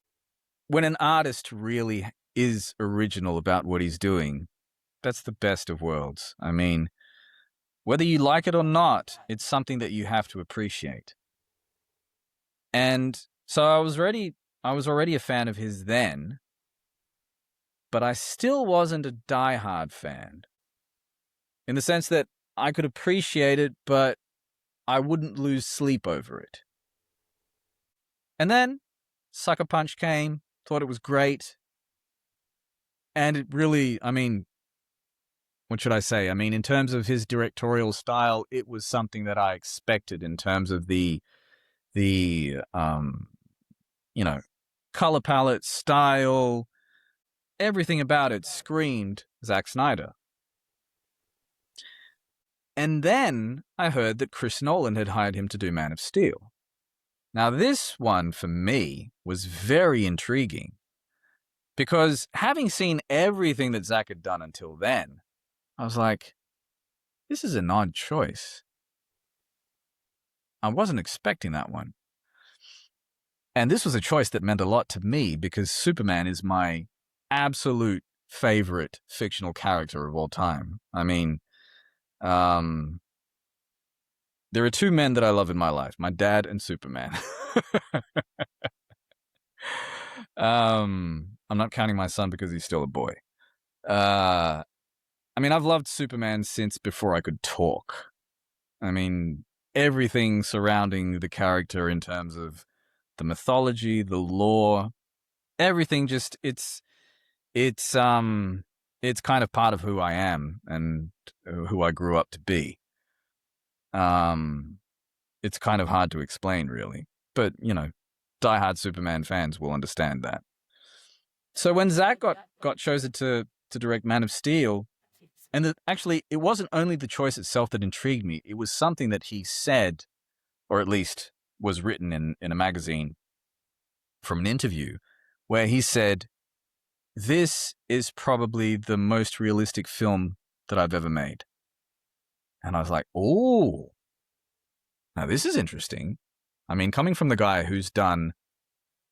When an artist really is original about what he's doing, that's the best of worlds. I mean, whether you like it or not, it's something that you have to appreciate. And so I was already a fan of his then, but I still wasn't a diehard fan. In the sense that I could appreciate it, but I wouldn't lose sleep over it. And then Sucker Punch came, thought it was great. And it really, I mean, what should I say? I mean, in terms of his directorial style, it was something that I expected in terms of the color palette, style, everything about it screamed Zack Snyder. And then I heard that Chris Nolan had hired him to do Man of Steel. Now, this one, for me, was very intriguing. Because having seen everything that Zack had done until then, I was like, this is an odd choice. I wasn't expecting that one. And this was a choice that meant a lot to me because Superman is my absolute favorite fictional character of all time. I mean, there are two men that I love in my life, my dad and Superman. I'm not counting my son because he's still a boy. I mean, I've loved Superman since before I could talk. I mean, everything surrounding the character in terms of the mythology, the lore, everything just, it's kind of part of who I am and who I grew up to be. It's kind of hard to explain, really. But, you know, diehard Superman fans will understand that. So when Zack got chosen to direct Man of Steel, and actually, it wasn't only the choice itself that intrigued me. It was something that he said, or at least was written in a magazine from an interview, where he said, "This is probably the most realistic film that I've ever made." And I was like, oh, now this is interesting. I mean, coming from the guy who's done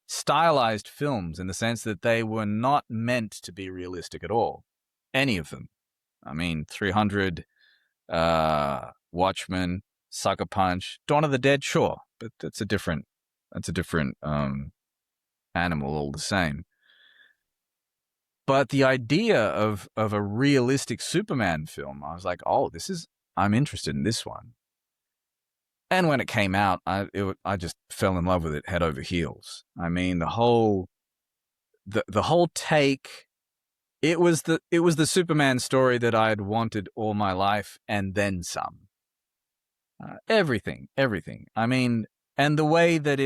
stylized films in the sense that they were not meant to be realistic at all. Any of them. I mean, 300, Watchmen, Sucker Punch, Dawn of the Dead, sure, but that's a different animal all the same. But the idea of a realistic Superman film, I was like, oh, this is I'm interested in this one. And when it came out, I just fell in love with it head over heels. I mean, the whole take. It was the Superman story that I had wanted all my life, and then some. Everything. I mean, and the way that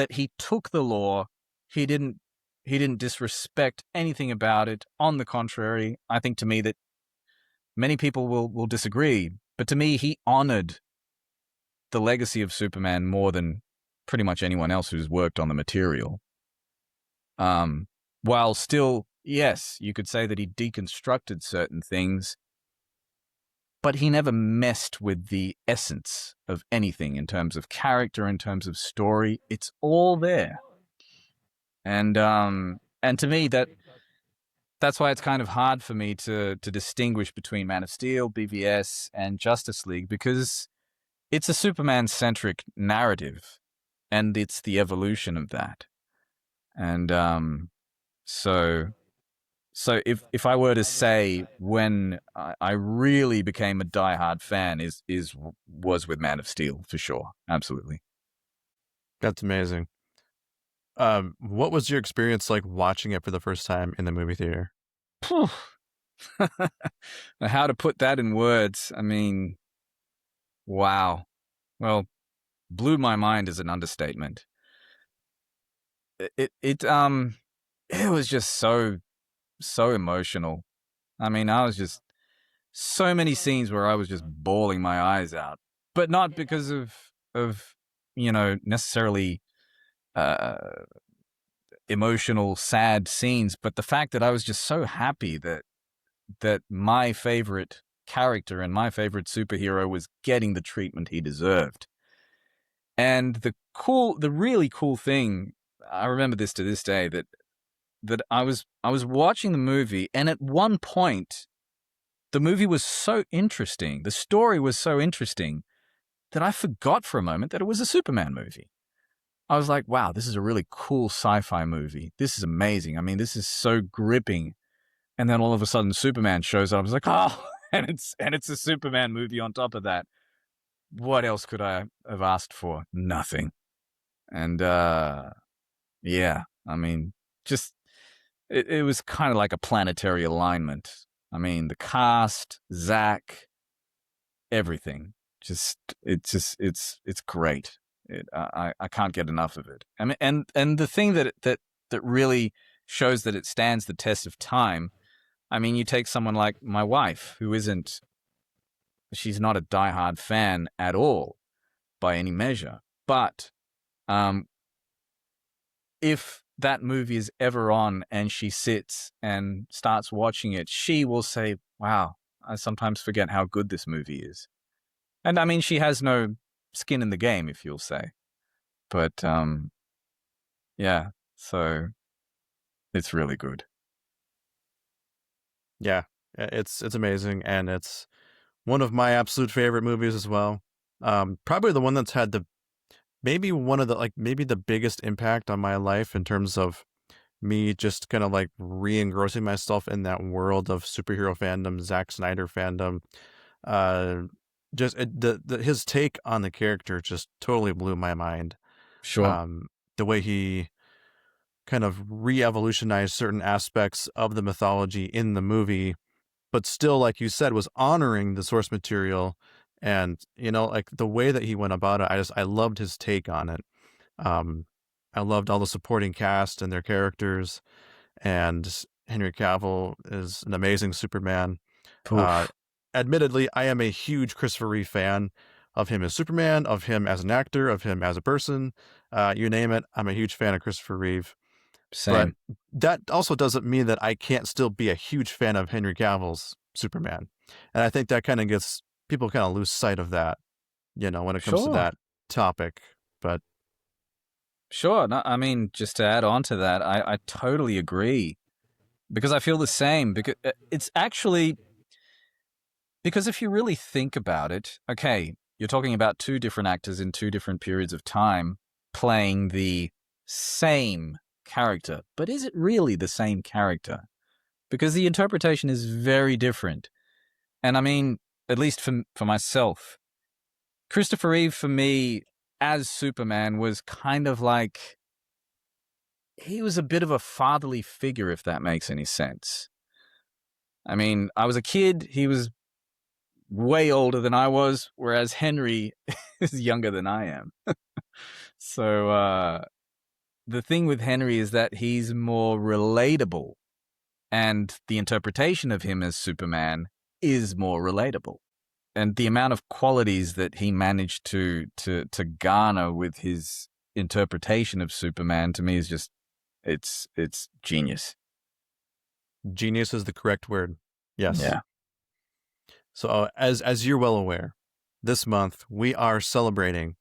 he took the lore, he didn't disrespect anything about it. On the contrary, I think to me that many people will disagree, but to me, he honored the legacy of Superman more than pretty much anyone else who's worked on the material. While still, yes, you could say that he deconstructed certain things, but he never messed with the essence of anything in terms of character, in terms of story. It's all there. And to me, that's why it's kind of hard for me to distinguish between Man of Steel, BvS, and Justice League, because it's a Superman-centric narrative, and it's the evolution of that. And so if I were to say when I really became a diehard fan was with Man of Steel, for sure. Absolutely. That's amazing. What was your experience like watching it for the first time in the movie theater? How to put that in words? I mean, wow. Well, blew my mind is an understatement. It was just so emotional. I mean, I was just so many scenes where I was just bawling my eyes out, but not because of necessarily emotional, sad scenes, but the fact that I was just so happy that my favorite character and my favorite superhero was getting the treatment he deserved. And the really cool thing, I remember this to this day, that I was watching the movie, and at one point, the movie was so interesting, the story was so interesting, that I forgot for a moment that it was a Superman movie. I was like, wow, this is a really cool sci-fi movie. This is amazing. I mean, this is so gripping. And then all of a sudden Superman shows up. I was like, oh, and it's a Superman movie on top of that. What else could I have asked for? Nothing. And yeah, I mean, just it was kind of like a planetary alignment. I mean, the cast, Zach, everything. It's great. I can't get enough of it. I mean, and the thing that really shows that it stands the test of time. I mean, you take someone like my wife, she's not a diehard fan at all by any measure, but if that movie is ever on and she sits and starts watching it, she will say, wow, I sometimes forget how good this movie is. And I mean, she has no skin in the game, if you'll say. But yeah, so it's really good. Yeah, it's amazing, and it's one of my absolute favorite movies as well. Probably the one that's had maybe the biggest impact on my life in terms of me just kind of like re-engrossing myself in that world of superhero fandom, Zack Snyder fandom. His take on the character just totally blew my mind. Sure. The way he kind of re-evolutionized certain aspects of the mythology in the movie, but still, like you said, was honoring the source material. And, like the way that he went about it, I loved his take on it. I loved all the supporting cast and their characters. And Henry Cavill is an amazing Superman. Admittedly, I am a huge Christopher Reeve fan of him as Superman, of him as an actor, of him as a person. You name it, I'm a huge fan of Christopher Reeve. Same. But that also doesn't mean that I can't still be a huge fan of Henry Cavill's Superman. And I think that kind of gets people kind of lose sight of that, when it comes to that topic. But sure. No, I mean, just to add on to that, I totally agree, because I feel the same. Because it's actually, because if you really think about it, okay, you're talking about two different actors in two different periods of time playing the same character, but is it really the same character? Because the interpretation is very different. And I mean, at least for myself, Christopher Reeve for me as Superman was kind of like, he was a bit of a fatherly figure, if that makes any sense. I mean, I was a kid, he was way older than I was, whereas Henry is younger than I am. So the thing with Henry is that he's more relatable, and the interpretation of him as Superman is more relatable. And the amount of qualities that he managed to garner with his interpretation of Superman, to me, is just, it's genius. Genius is the correct word. Yes. Yeah. So as you're well aware, this month we are celebrating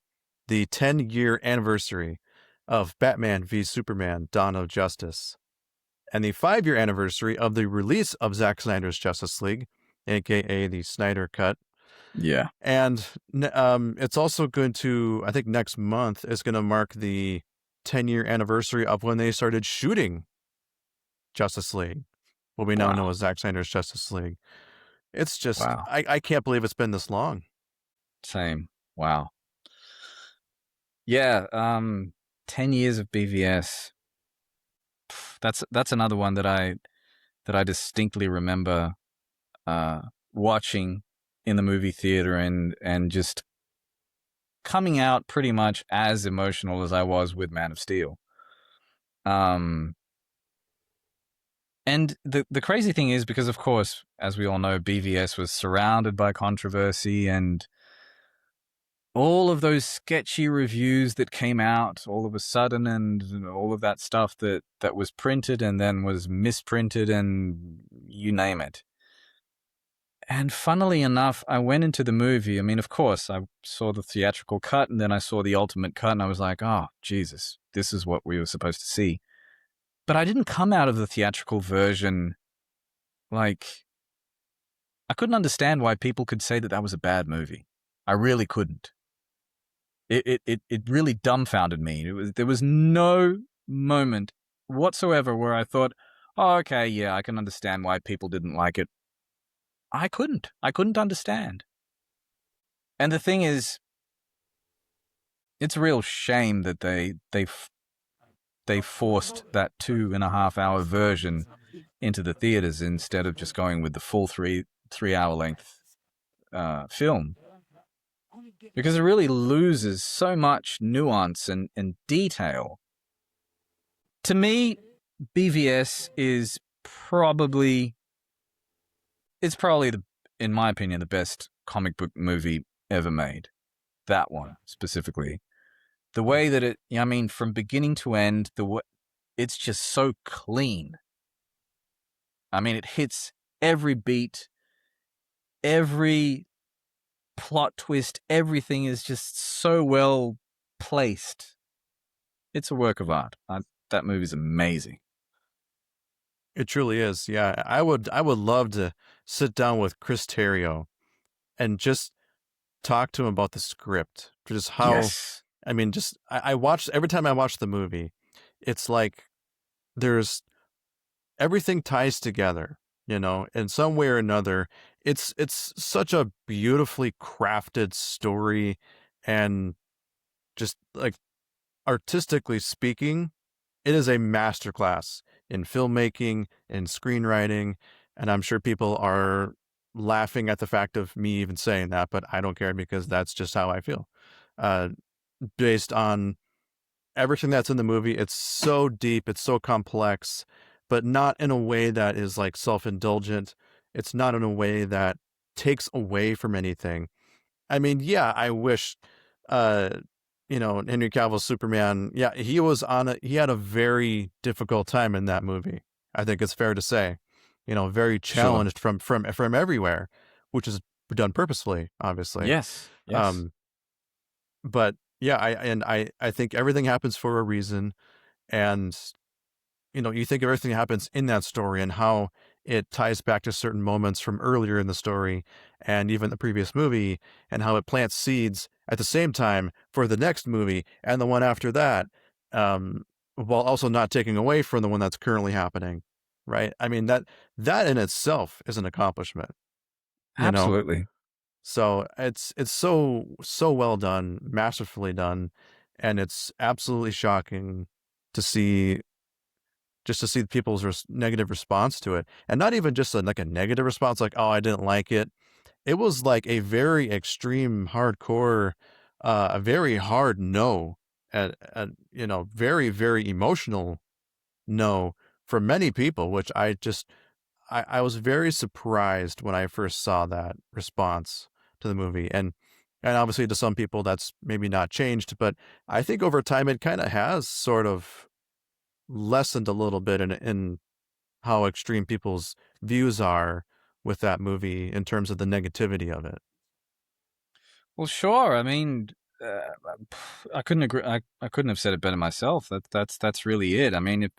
the 10-year anniversary of Batman v Superman: Dawn of Justice, and the 5-year anniversary of the release of Zack Snyder's Justice League, aka the Snyder Cut. Yeah. And it's also going to, I think next month is going to mark the 10-year anniversary of when they started shooting Justice League, what we now know as Zack Snyder's Justice League. It's just, Wow. I can't believe it's been this long. Same. Wow. Yeah. 10 years of BvS. That's another one that I distinctly remember watching in the movie theater and just coming out pretty much as emotional as I was with Man of Steel. And the crazy thing is, because of course, as we all know, BvS was surrounded by controversy, and all of those sketchy reviews that came out all of a sudden, and all of that stuff that was printed and then was misprinted, and you name it. And funnily enough, I went into the movie. I mean, of course, I saw the theatrical cut, and then I saw the ultimate cut, and I was like, oh, Jesus, this is what we were supposed to see. But I didn't come out of the theatrical version like, I couldn't understand why people could say that was a bad movie. I really couldn't. It really dumbfounded me. There was no moment whatsoever where I thought, oh, okay, yeah, I can understand why people didn't like it. I couldn't understand. And the thing is, it's a real shame that they forced that 2.5-hour version into the theaters instead of just going with the full 3-hour length film, because it really loses so much nuance and detail. To me, BvS is probably in my opinion, the best comic book movie ever made. That one specifically. The way that I mean, from beginning to end, it's just so clean. I mean, it hits every beat, every plot twist, everything is just so well placed. It's a work of art. That movie's amazing. It truly is. Yeah, I would love to sit down with Chris Terrio and just talk to him about the script, just how. Yes. I mean, just I watch, every time I watch the movie, it's like there's everything ties together, in some way or another. It's such a beautifully crafted story, and just like artistically speaking, it is a masterclass in filmmaking and screenwriting. And I'm sure people are laughing at the fact of me even saying that, but I don't care, because that's just how I feel. Based on everything that's in the movie, it's so deep, it's so complex, but not in a way that is like self-indulgent. It's not in a way that takes away from anything. I mean, yeah, I wish, Henry Cavill's Superman, yeah, he had a very difficult time in that movie. I think it's fair to say, very challenged from everywhere, which is done purposefully, obviously. Yes. But yeah, I think everything happens for a reason. And, you think of everything that happens in that story and how it ties back to certain moments from earlier in the story and even the previous movie, and how it plants seeds at the same time for the next movie and the one after that, while also not taking away from the one that's currently happening. Right. I mean, that in itself is an accomplishment. Absolutely. So it's so well done, masterfully done, and it's absolutely shocking to see just to see people's negative response to it, and not even just like a negative response, like oh I didn't like it. It was like a very extreme, hardcore, a very hard no, at very emotional no for many people, which I was very surprised when I first saw that response to the movie. And obviously to some people that's maybe not changed, but I think over time it kind of has sort of lessened a little bit in how extreme people's views are with that movie in terms of the negativity of it. Well, sure. I mean, I couldn't agree. I couldn't have said it better myself. That's really it. I mean,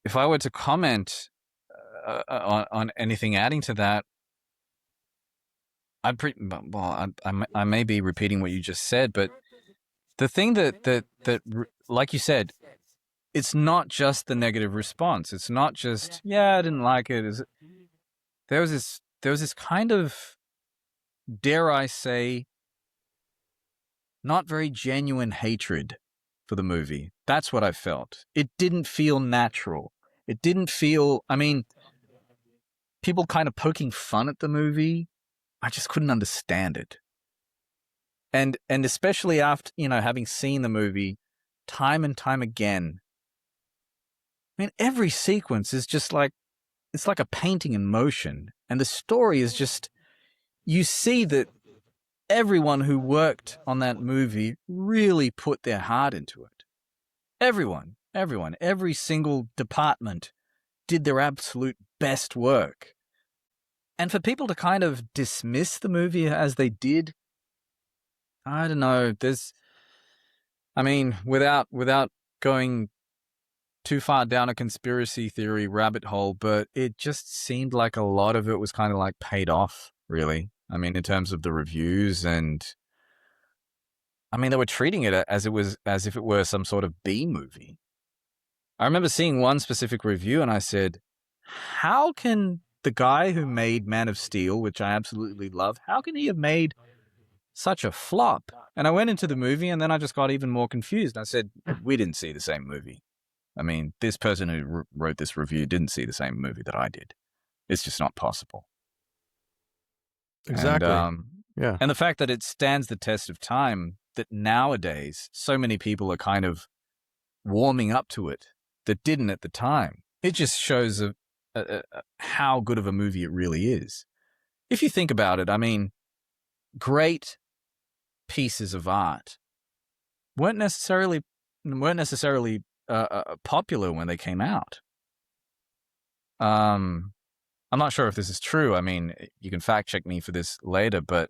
if I were to comment on anything adding to that, I may be repeating what you just said, but the thing that like you said, it's not just the negative response. It's not just I didn't like it. There was this kind of, dare I say, not very genuine hatred for the movie. That's what I felt. It didn't feel natural. It didn't feel, I mean, people kind of poking fun at the movie. I just couldn't understand it. And especially after, having seen the movie time and time again. I mean, every sequence is just like, it's like a painting in motion. And the story is just, you see that everyone who worked on that movie really put their heart into it. Everyone, every single department did their absolute best work. And for people to kind of dismiss the movie as they did, I don't know, without going too far down a conspiracy theory rabbit hole, but it just seemed like a lot of it was kind of like paid off, really. I mean, in terms of the reviews, and I mean, they were treating it as if it were some sort of B movie. I remember seeing one specific review and I said, how can the guy who made Man of Steel, which I absolutely love, how can he have made such a flop? And I went into the movie and then I just got even more confused. I said, we didn't see the same movie. I mean, this person who wrote this review didn't see the same movie that I did. It's just not possible. Exactly. And the fact that it stands the test of time, that nowadays so many people are kind of warming up to it that didn't at the time. It just shows how good of a movie it really is. If you think about it, I mean, great pieces of art weren't necessarily popular when they came out. I'm not sure if this is true. I mean, you can fact check me for this later, but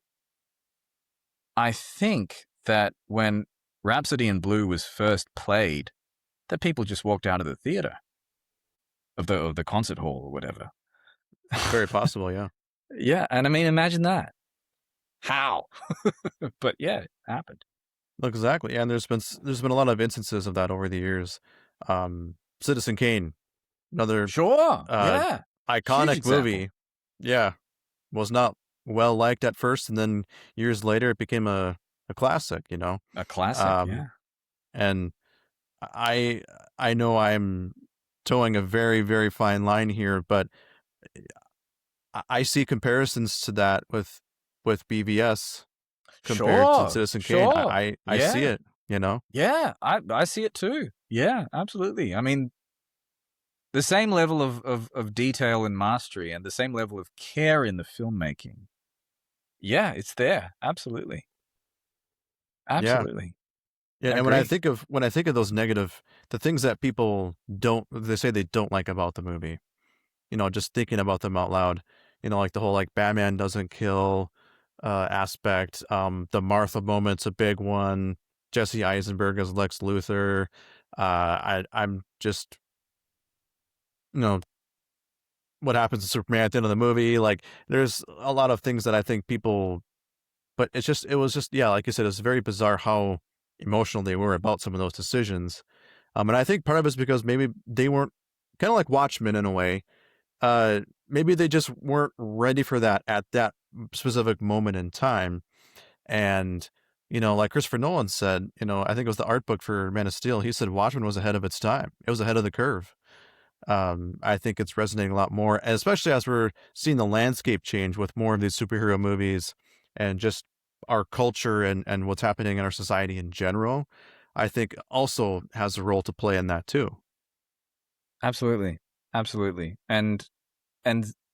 I think that when Rhapsody in Blue was first played, that people just walked out of the theater, of the concert hall or whatever. Very possible, yeah. Yeah, and I mean, imagine that. How? But yeah, it happened. Exactly, and there's been a lot of instances of that over the years. Citizen Kane, another iconic movie. Yeah, was not well liked at first, and then years later it became a classic. A classic. Yeah. And I know I'm towing a very, very fine line here, but I see comparisons to that with BvS compared to Citizen Kane. I see it, Yeah, I see it too. Yeah, absolutely. I mean, the same level of detail and mastery and the same level of care in the filmmaking. Yeah, it's there. Absolutely. Absolutely. Yeah, and when I think of those negative, the things that people they say they don't like about the movie, just thinking about them out loud, like the whole like Batman doesn't kill aspect, the Martha moment's a big one, Jesse Eisenberg as Lex Luthor, I'm just, what happens to Superman at the end of the movie, like there's a lot of things that I think people, but it was just, yeah, like you said, it's very bizarre how emotional they were about some of those decisions. And I think part of it's because maybe they weren't, kind of like Watchmen in a way, maybe they just weren't ready for that at that specific moment in time. And, like Christopher Nolan said, I think it was the art book for Man of Steel. He said Watchmen was ahead of its time. It was ahead of the curve. I think it's resonating a lot more, especially as we're seeing the landscape change with more of these superhero movies and just our culture and what's happening in our society in general. I think also has a role to play in that too. Absolutely. Absolutely. And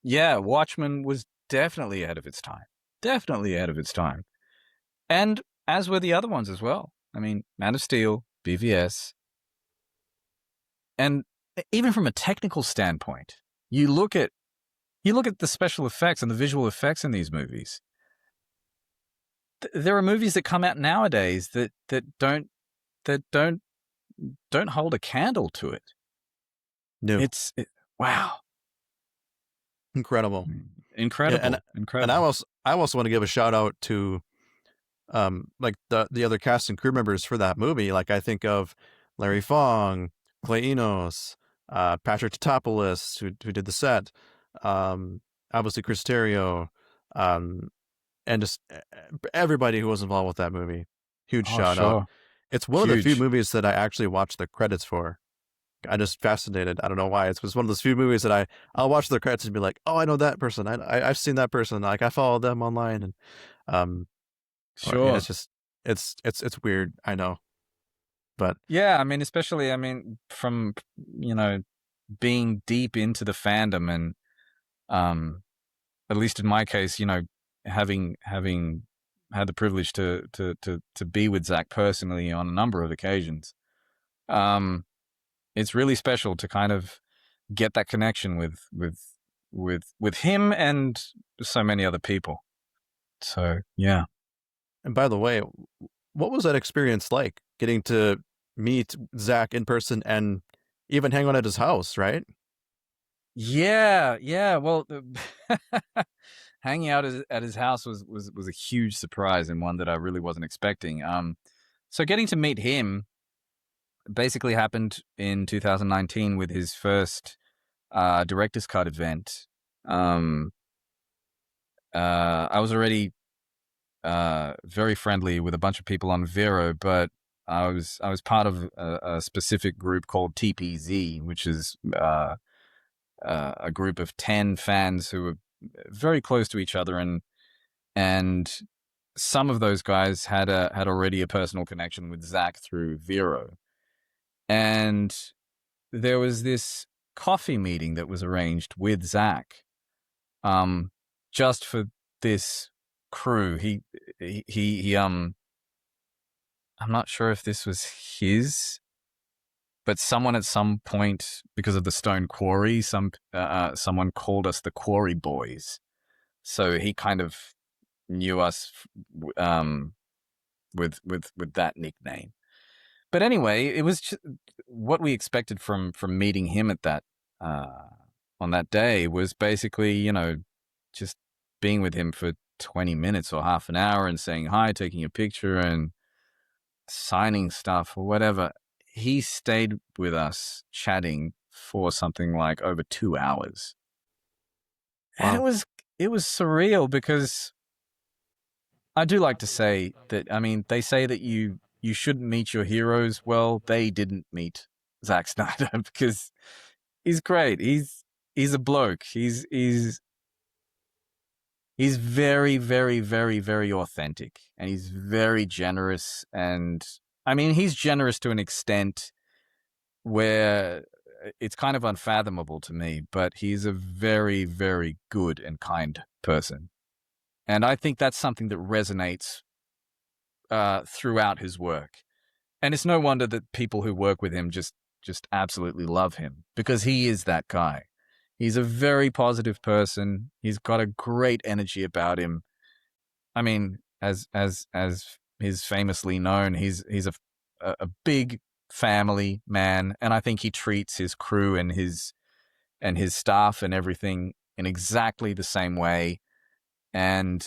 yeah, Watchmen was definitely ahead of its time. Definitely ahead of its time. And as were the other ones as well. I mean, Man of Steel, BvS. And even from a technical standpoint, you look at the special effects and the visual effects in these movies. There are movies that come out nowadays that don't hold a candle to it. No. Wow. Incredible. Incredible. Yeah, incredible. And I also want to give a shout out to like the other cast and crew members for that movie. Like I think of Larry Fong, Clay Enos, Patrick Tatopoulos, who did the set, obviously Chris Terrio, and just everybody who was involved with that movie. Huge shout out. Sure. It's one of the few Huge. movies that I actually watched the credits for. I'm just fascinated. I don't know why. It was one of those few movies that I'll watch the credits and be like, oh, I know that person. I've seen that person. Like I follow them online, and Sure. yeah, it's just it's weird. I know, but yeah, I mean, especially from being deep into the fandom and at least in my case, having had the privilege to be with Zach personally on a number of occasions. It's really special to kind of get that connection with him and so many other people. So yeah. And by the way, what was that experience like, getting to meet Zach in person and even hang out at his house, right? Yeah. Well, hanging out at his house was a huge surprise and one that I really wasn't expecting. So getting to meet him basically happened in 2019 with his first director's cut event. I was already very friendly with a bunch of people on Vero, but I was part of a specific group called TPZ, which is a group of 10 fans who were very close to each other, and some of those guys had already a personal connection with Zach through Vero. And there was this coffee meeting that was arranged with Zach, just for this crew. He I'm not sure if this was his, but someone at some point, because of the Stone Quarry, someone called us the Quarry Boys. So he kind of knew us with that nickname. But anyway, it was just what we expected from meeting him at that on that day was basically, just being with him for 20 minutes or half an hour and saying hi, taking a picture and signing stuff or whatever. He stayed with us chatting for something like over 2 hours. Wow. And it was surreal because I do like to say that, I mean, they say that you shouldn't meet your heroes. Well, they didn't meet Zack Snyder because he's great. He's a bloke. He's very, very, very, very authentic, and he's very generous. And I mean, he's generous to an extent where it's kind of unfathomable to me, but he's a very, very good and kind person. And I think that's something that resonates throughout his work. And it's no wonder that people who work with him just absolutely love him, because he is that guy. He's a very positive person. He's got a great energy about him. I mean, as he's famously known, he's a big family man, and I think he treats his crew and his staff and everything in exactly the same way. And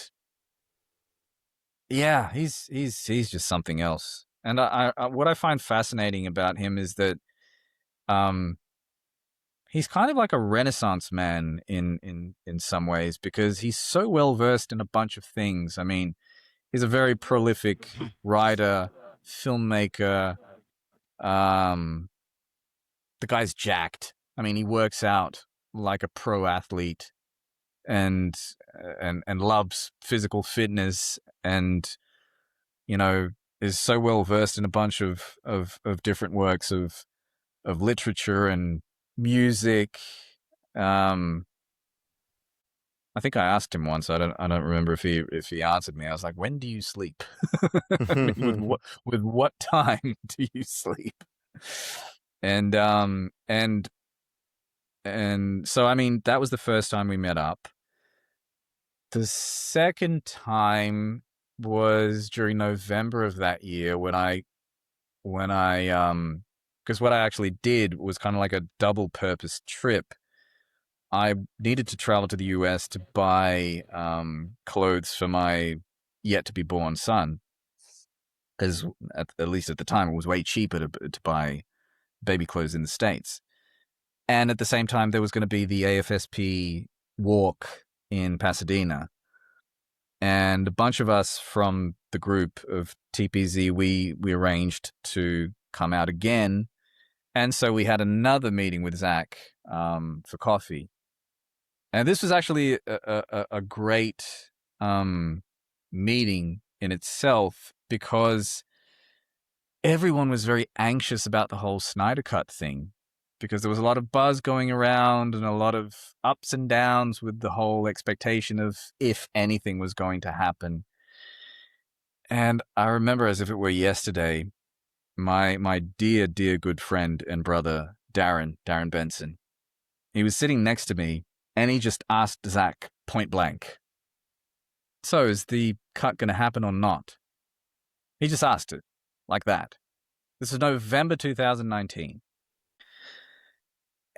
yeah, he's just something else. And I what I find fascinating about him is that he's kind of like a Renaissance man in some ways, because he's so well versed in a bunch of things. I mean, he's a very prolific writer, filmmaker. The guy's jacked. I mean, he works out like a pro athlete, and loves physical fitness, and is so well versed in a bunch of different works of literature and music. I think I asked him once. I don't remember if he answered me. I was like, "When do you sleep? I mean, with what time do you sleep?" And so, I mean, that was the first time we met up. The second time was during November of that year when I because what I actually did was kind of like a double purpose trip. I needed to travel to the US to buy clothes for my yet to be born son, because at least at the time it was way cheaper to buy baby clothes in the States. And at the same time, there was going to be the AFSP walk in Pasadena. And a bunch of us from the group of TPZ, we arranged to come out again. And so we had another meeting with Zach for coffee. And this was actually a great meeting in itself, because everyone was very anxious about the whole Snyder Cut thing, because there was a lot of buzz going around and a lot of ups and downs with the whole expectation of if anything was going to happen. And I remember as if it were yesterday, my dear good friend and brother, Darren Benson, he was sitting next to me, and he just asked Zach point blank, "So is the cut going to happen or not?" He just asked it like that. This is November 2019.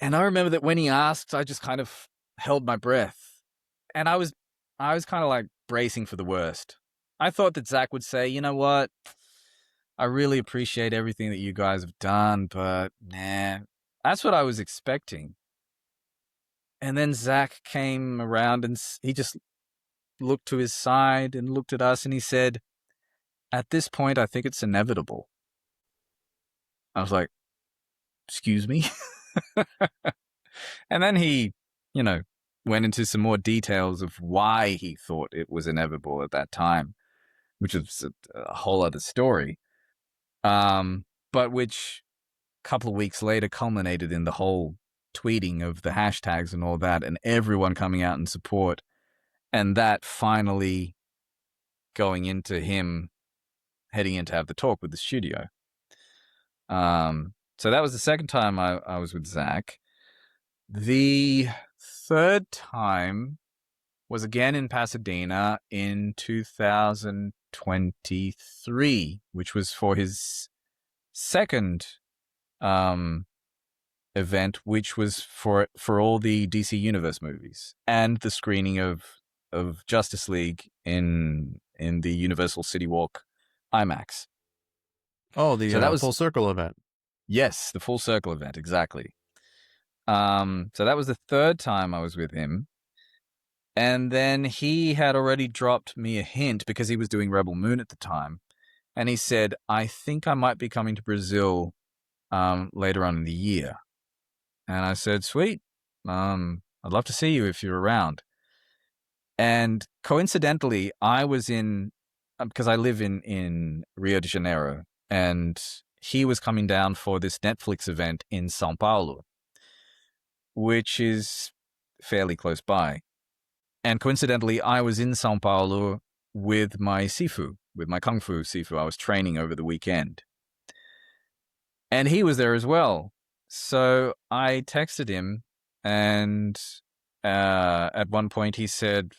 And I remember that when he asked, I just kind of held my breath. And I was kind of like bracing for the worst. I thought that Zach would say, "You know what? I really appreciate everything that you guys have done, but nah." That's what I was expecting. And then Zach came around, and he just looked to his side and looked at us, and he said, "At this point, I think it's inevitable." I was like, "Excuse me?" And then he, went into some more details of why he thought it was inevitable at that time, which is a whole other story. But which a couple of weeks later culminated in the whole tweeting of the hashtags and all that, and everyone coming out in support, and that finally going into him heading in to have the talk with the studio. So that was the second time I was with Zach. The third time was again in Pasadena in 2023, which was for his second event, which was for all the DC Universe movies and the screening of Justice League in the Universal City Walk IMAX. Oh, the So that was full circle event. Yes, the full circle event, exactly. So that was the third time I was with him. And then he had already dropped me a hint, because he was doing Rebel Moon at the time. And he said, "I think I might be coming to Brazil later on in the year." And I said, "Sweet. I'd love to see you if you're around." And coincidentally, I was in, because I live in Rio de Janeiro, and he was coming down for this Netflix event in São Paulo, which is fairly close by. And coincidentally, I was in São Paulo with my Sifu, with my Kung Fu Sifu. I was training over the weekend. And he was there as well. So I texted him, and at one point he said,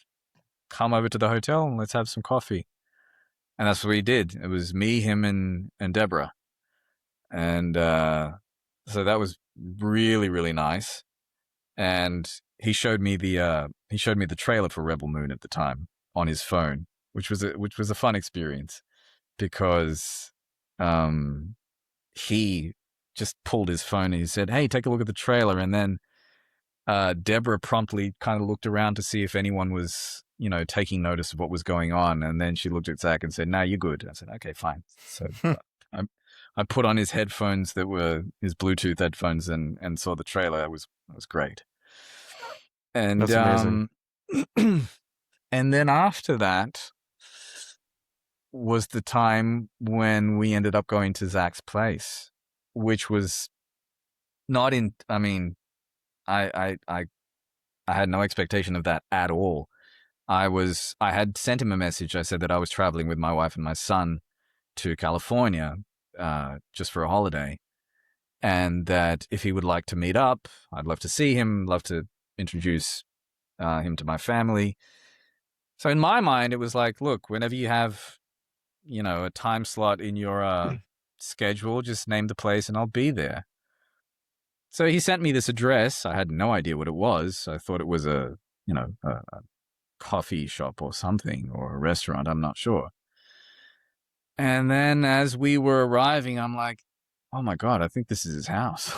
"Come over to the hotel and let's have some coffee." And that's what we did. It was me, him, and Deborah. And so that was really, really nice. And he showed me the trailer for Rebel Moon at the time on his phone, which was a fun experience, because he just pulled his phone and he said, "Hey, take a look at the trailer." And then Deborah promptly kind of looked around to see if anyone was, taking notice of what was going on. And then she looked at Zach and said, "No, you're good." I said, "Okay, fine." So I, I put on his headphones that were his Bluetooth headphones and saw the trailer. It was great. And That's amazing. and then after that was the time when we ended up going to Zach's place, which was not in. I mean, I had no expectation of that at all. I had sent him a message. I said that I was traveling with my wife and my son to California just for a holiday, and that if he would like to meet up, I'd love to see him, love to introduce him to my family. So in my mind, it was like, look, whenever you have, a time slot in your schedule, just name the place and I'll be there. So he sent me this address. I had no idea what it was. I thought it was a coffee shop or something, or a restaurant. I'm not sure. And then as we were arriving, I'm like, oh my God, I think this is his house.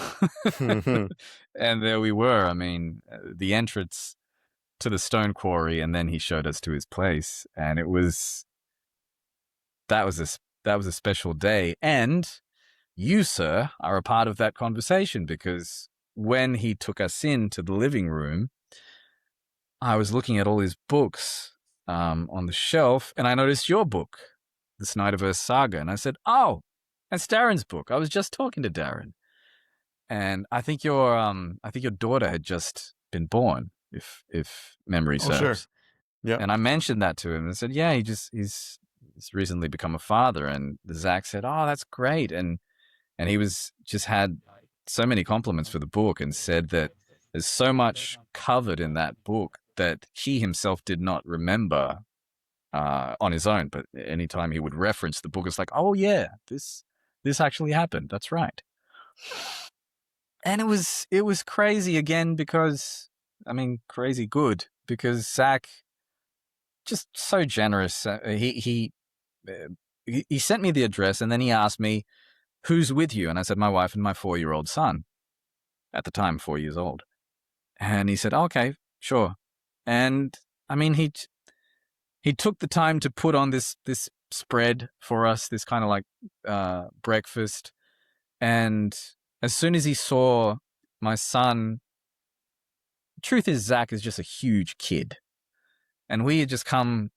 And there we were. I mean, the entrance to the stone quarry, and then he showed us to his place. And that was a special day. And you, sir, are a part of that conversation, because when he took us into the living room, I was looking at all his books on the shelf, and I noticed your book, the Snyderverse saga, and I said, "Oh, that's Darren's book. I was just talking to Darren." And I think your daughter had just been born, if memory Oh, serves. sure. Yeah. And I mentioned that to him and said, "Yeah, he's recently become a father." And Zach said, "Oh, that's great." And he just had so many compliments for the book, and said that there's so much covered in that book that he himself did not remember on his own. But anytime he would reference the book, it's like, "Oh yeah, this actually happened. That's right." And it was crazy again, because, I mean, crazy good, because Zach, just so generous. He sent me the address, and then he asked me, "Who's with you?" And I said, "My wife and my 4-year-old son." At the time, 4 years old. And he said, "Okay, sure." And I mean, he took the time to put on this spread for us, this kind of like breakfast. And as soon as he saw my son, truth is, Zach is just a huge kid, and we had just come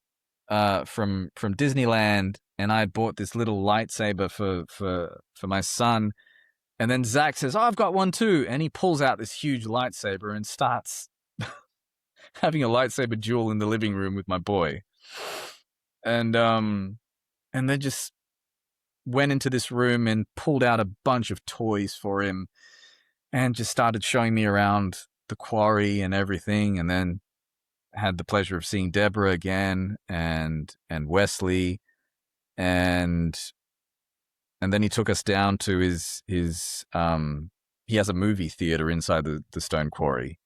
from Disneyland, and I had bought this little lightsaber for my son. And then Zach says, "Oh, I've got one too," and he pulls out this huge lightsaber and starts having a lightsaber duel in the living room with my boy. And then just went into this room and pulled out a bunch of toys for him, and just started showing me around the quarry and everything. And then had the pleasure of seeing Deborah again, and Wesley, and then he took us down to his he has a movie theater inside the stone quarry,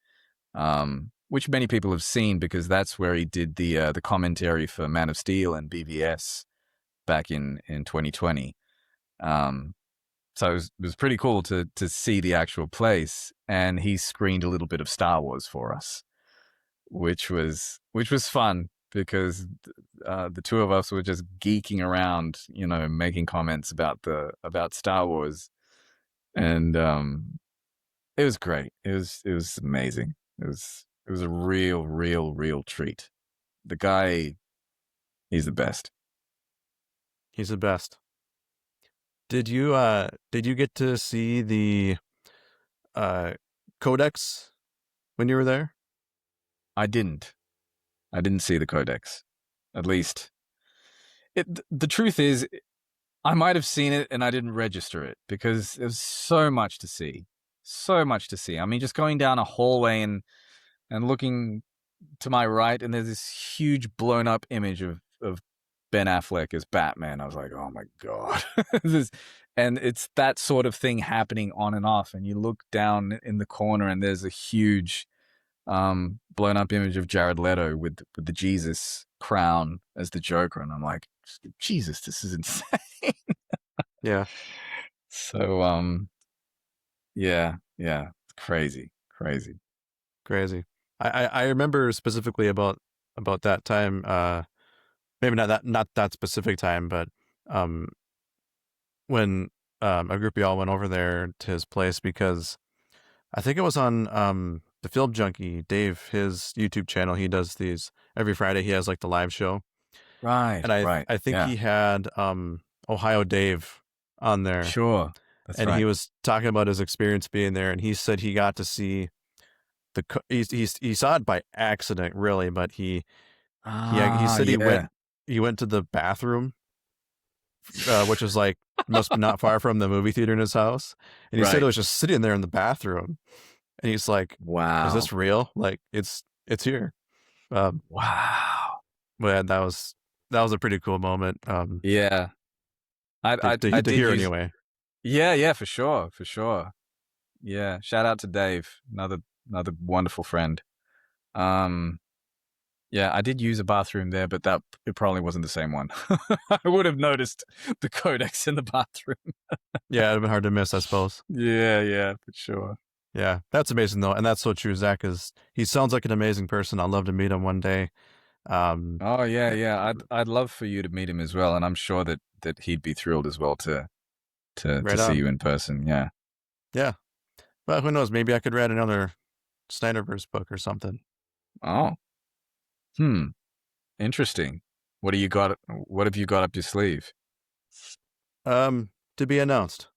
which many people have seen, because that's where he did the commentary for Man of Steel and BvS back in 2020. So it was pretty cool to see the actual place, and he screened a little bit of Star Wars for us, which was fun, because the two of us were just geeking around, making comments about Star Wars, and it was great. It was amazing. It was a real treat. The guy, he's the best. He's the best. Did you get to see the codex when you were there? I didn't see the codex. At least, the truth is, I might have seen it and I didn't register it, because there's so much to see. So much to see. I mean, just going down a hallway and looking to my right, and there's this huge blown up image of Ben Affleck as Batman. I was like, oh my God. And it's that sort of thing happening on and off. And you look down in the corner, and there's a huge blown up image of Jared Leto with the Jesus crown as the Joker. And I'm like, Jesus, this is insane. Yeah. So, yeah, it's crazy. Crazy. I remember specifically about that time. Maybe not that specific time, but um, when a group of y'all went over there to his place because I think it was on the Film Junkie Dave, his YouTube channel. He does these every Friday. He has like the live show, Right, and right. I think Yeah. he had Ohio Dave on there, Sure. That's and he right. was talking about his experience being there, and he said he got to see he saw it by accident, really, but he Ah, said yeah. he went to the bathroom, which is like must be not far from the movie theater in his house, and he said it Right. was just sitting there in the bathroom, and he's like, "Is Wow. this real? Like it's here." Um, Wow. but yeah, that was a pretty cool moment Yeah. I to did hear use. anyway. Yeah, yeah, for sure, for sure. Yeah. Shout out to Dave, another wonderful friend. Um, yeah, I did use a bathroom there, but that it probably wasn't the same one. I would have noticed the codex in the bathroom. Yeah, it'd have been hard to miss, I suppose. Yeah, yeah, for sure. Yeah, that's amazing though, and that's so true. Zach is he sounds like an amazing person. I'd love to meet him one day. Um, Oh yeah, eh, yeah. I'd love for you to meet him as well, and I'm sure that he'd be thrilled as well to right see on. you in person. Yeah. Yeah, well, who knows? Maybe I could write another Snyderverse book or something. Oh. Hmm. Interesting. What do you got? What have you got up your sleeve? To be announced.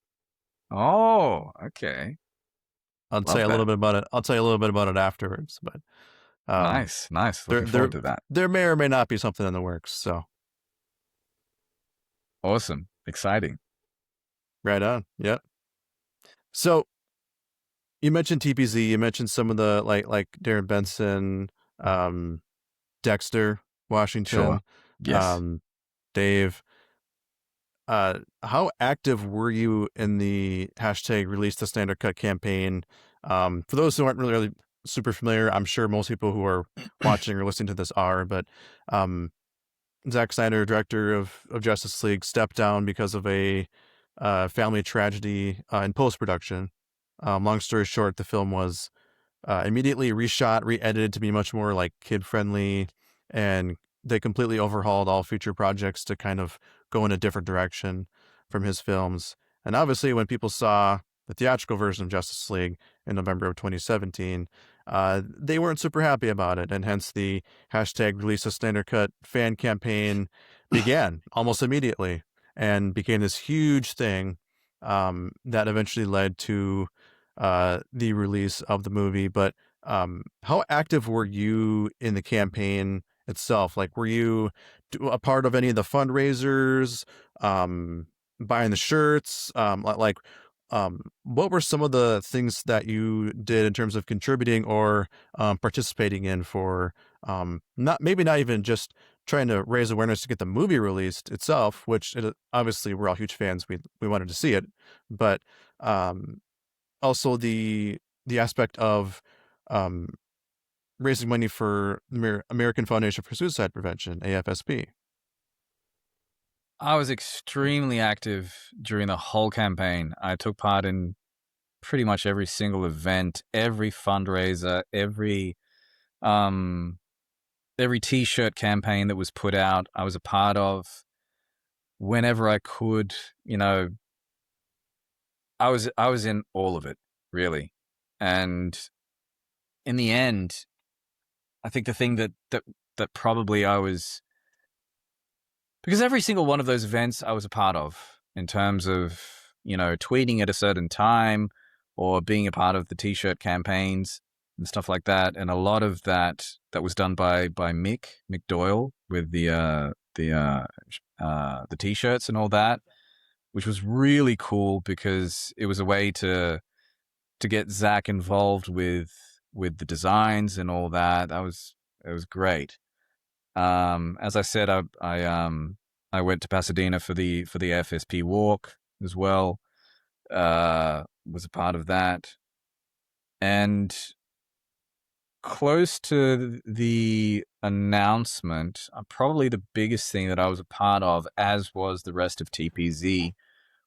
Oh, okay. I'll tell Love you a little that. bit about it. I'll tell you a little bit about it afterwards. But um, Nice, nice. there Looking forward to that. there may or may not be something in the works. So Awesome. Exciting. right on. Yep. So you mentioned TPZ. You mentioned some of the like Darren Benson, um, Dexter Sure. Washington, Yes. um, Dave. How active were you in the hashtag release the standard cut campaign? For those who aren't really super familiar, I'm sure most people who are watching or listening to this are, but um, Zack Snyder, director of Justice League, stepped down because of a family tragedy in post production. Long story short, the film was immediately reshot, re-edited to be much more like kid friendly, and they completely overhauled all future projects to kind of go in a different direction from his films. And obviously, when people saw the theatrical version of Justice League in November of 2017, they weren't super happy about it, and hence the hashtag release a standard cut fan campaign began almost immediately and became this huge thing that eventually led to the release of the movie. But how active were you in the campaign itself? Like, were you a part of any of the fundraisers, um, buying the shirts? What were some of the things that you did in terms of contributing or participating in for not maybe not even just trying to raise awareness to get the movie released itself, which obviously we're all huge fans. We wanted to see it, but um, also the aspect of um, raising money for the American Foundation for Suicide Prevention, AFSP. I was extremely active during the whole campaign. I took part in pretty much every single event, every fundraiser, um every t-shirt campaign that was put out. I was a part of whenever I could, you know, I was in all of it, really. And in the end, I think the thing that probably I was, because every single one of those events I was a part of in terms of, you know, tweeting at a certain time or being a part of the t-shirt campaigns and stuff like that. And a lot of that was done by Mick Doyle with the t-shirts and all that, which was really cool because it was a way to get Zach involved with the designs and all that. It was great. As I said, I went to Pasadena for the FSP walk as well. Was a part of that, and close to the announcement, probably the biggest thing that I was a part of, as was the rest of TPZ,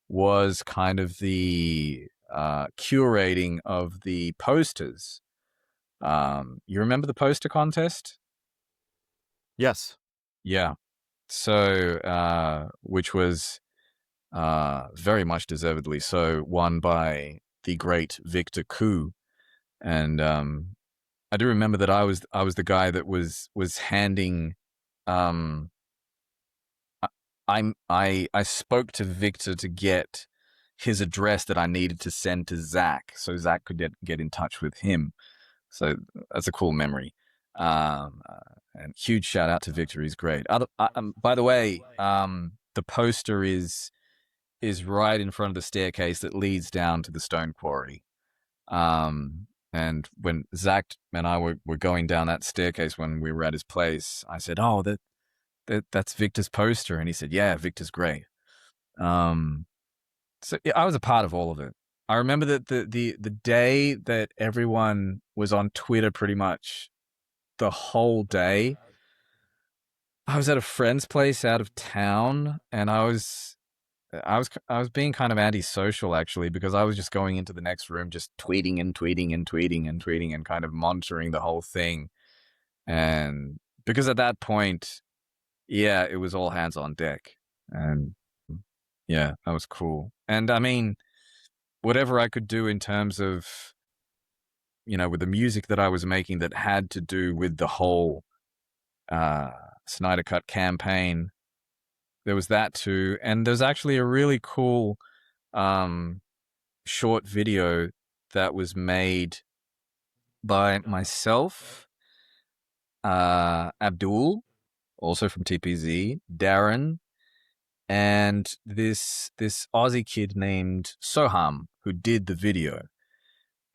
was kind of the curating of the posters You remember the poster contest? Yes. Yeah. So, which was very much deservedly so, won by the great Victor Koo. And I do remember that I was the guy that was handing. Um, I spoke to Victor to get his address that I needed to send to Zach, so Zach could get in touch with him. So that's a cool memory. And huge shout out to Victor. He's great. By the way, the poster is right in front of the staircase that leads down to the stone quarry. And when Zach and I were going down that staircase when we were at his place, I said, "Oh, that's Victor's poster," and he said, "Yeah, Victor's great." So yeah, I was a part of all of it. I remember that the day that everyone was on Twitter pretty much the whole day, I was at a friend's place out of town, and I was being kind of antisocial actually, because I was just going into the next room, just tweeting and tweeting and tweeting and tweeting and kind of monitoring the whole thing. And because at that point, yeah, it was all hands on deck. And yeah, that was cool. And I mean, whatever I could do in terms of, with the music that I was making that had to do with the whole Snyder Cut campaign, there was that too. And there's actually a really cool short video that was made by myself, Abdul, also from TPZ, Darren, and this Aussie kid named Soham, who did the video.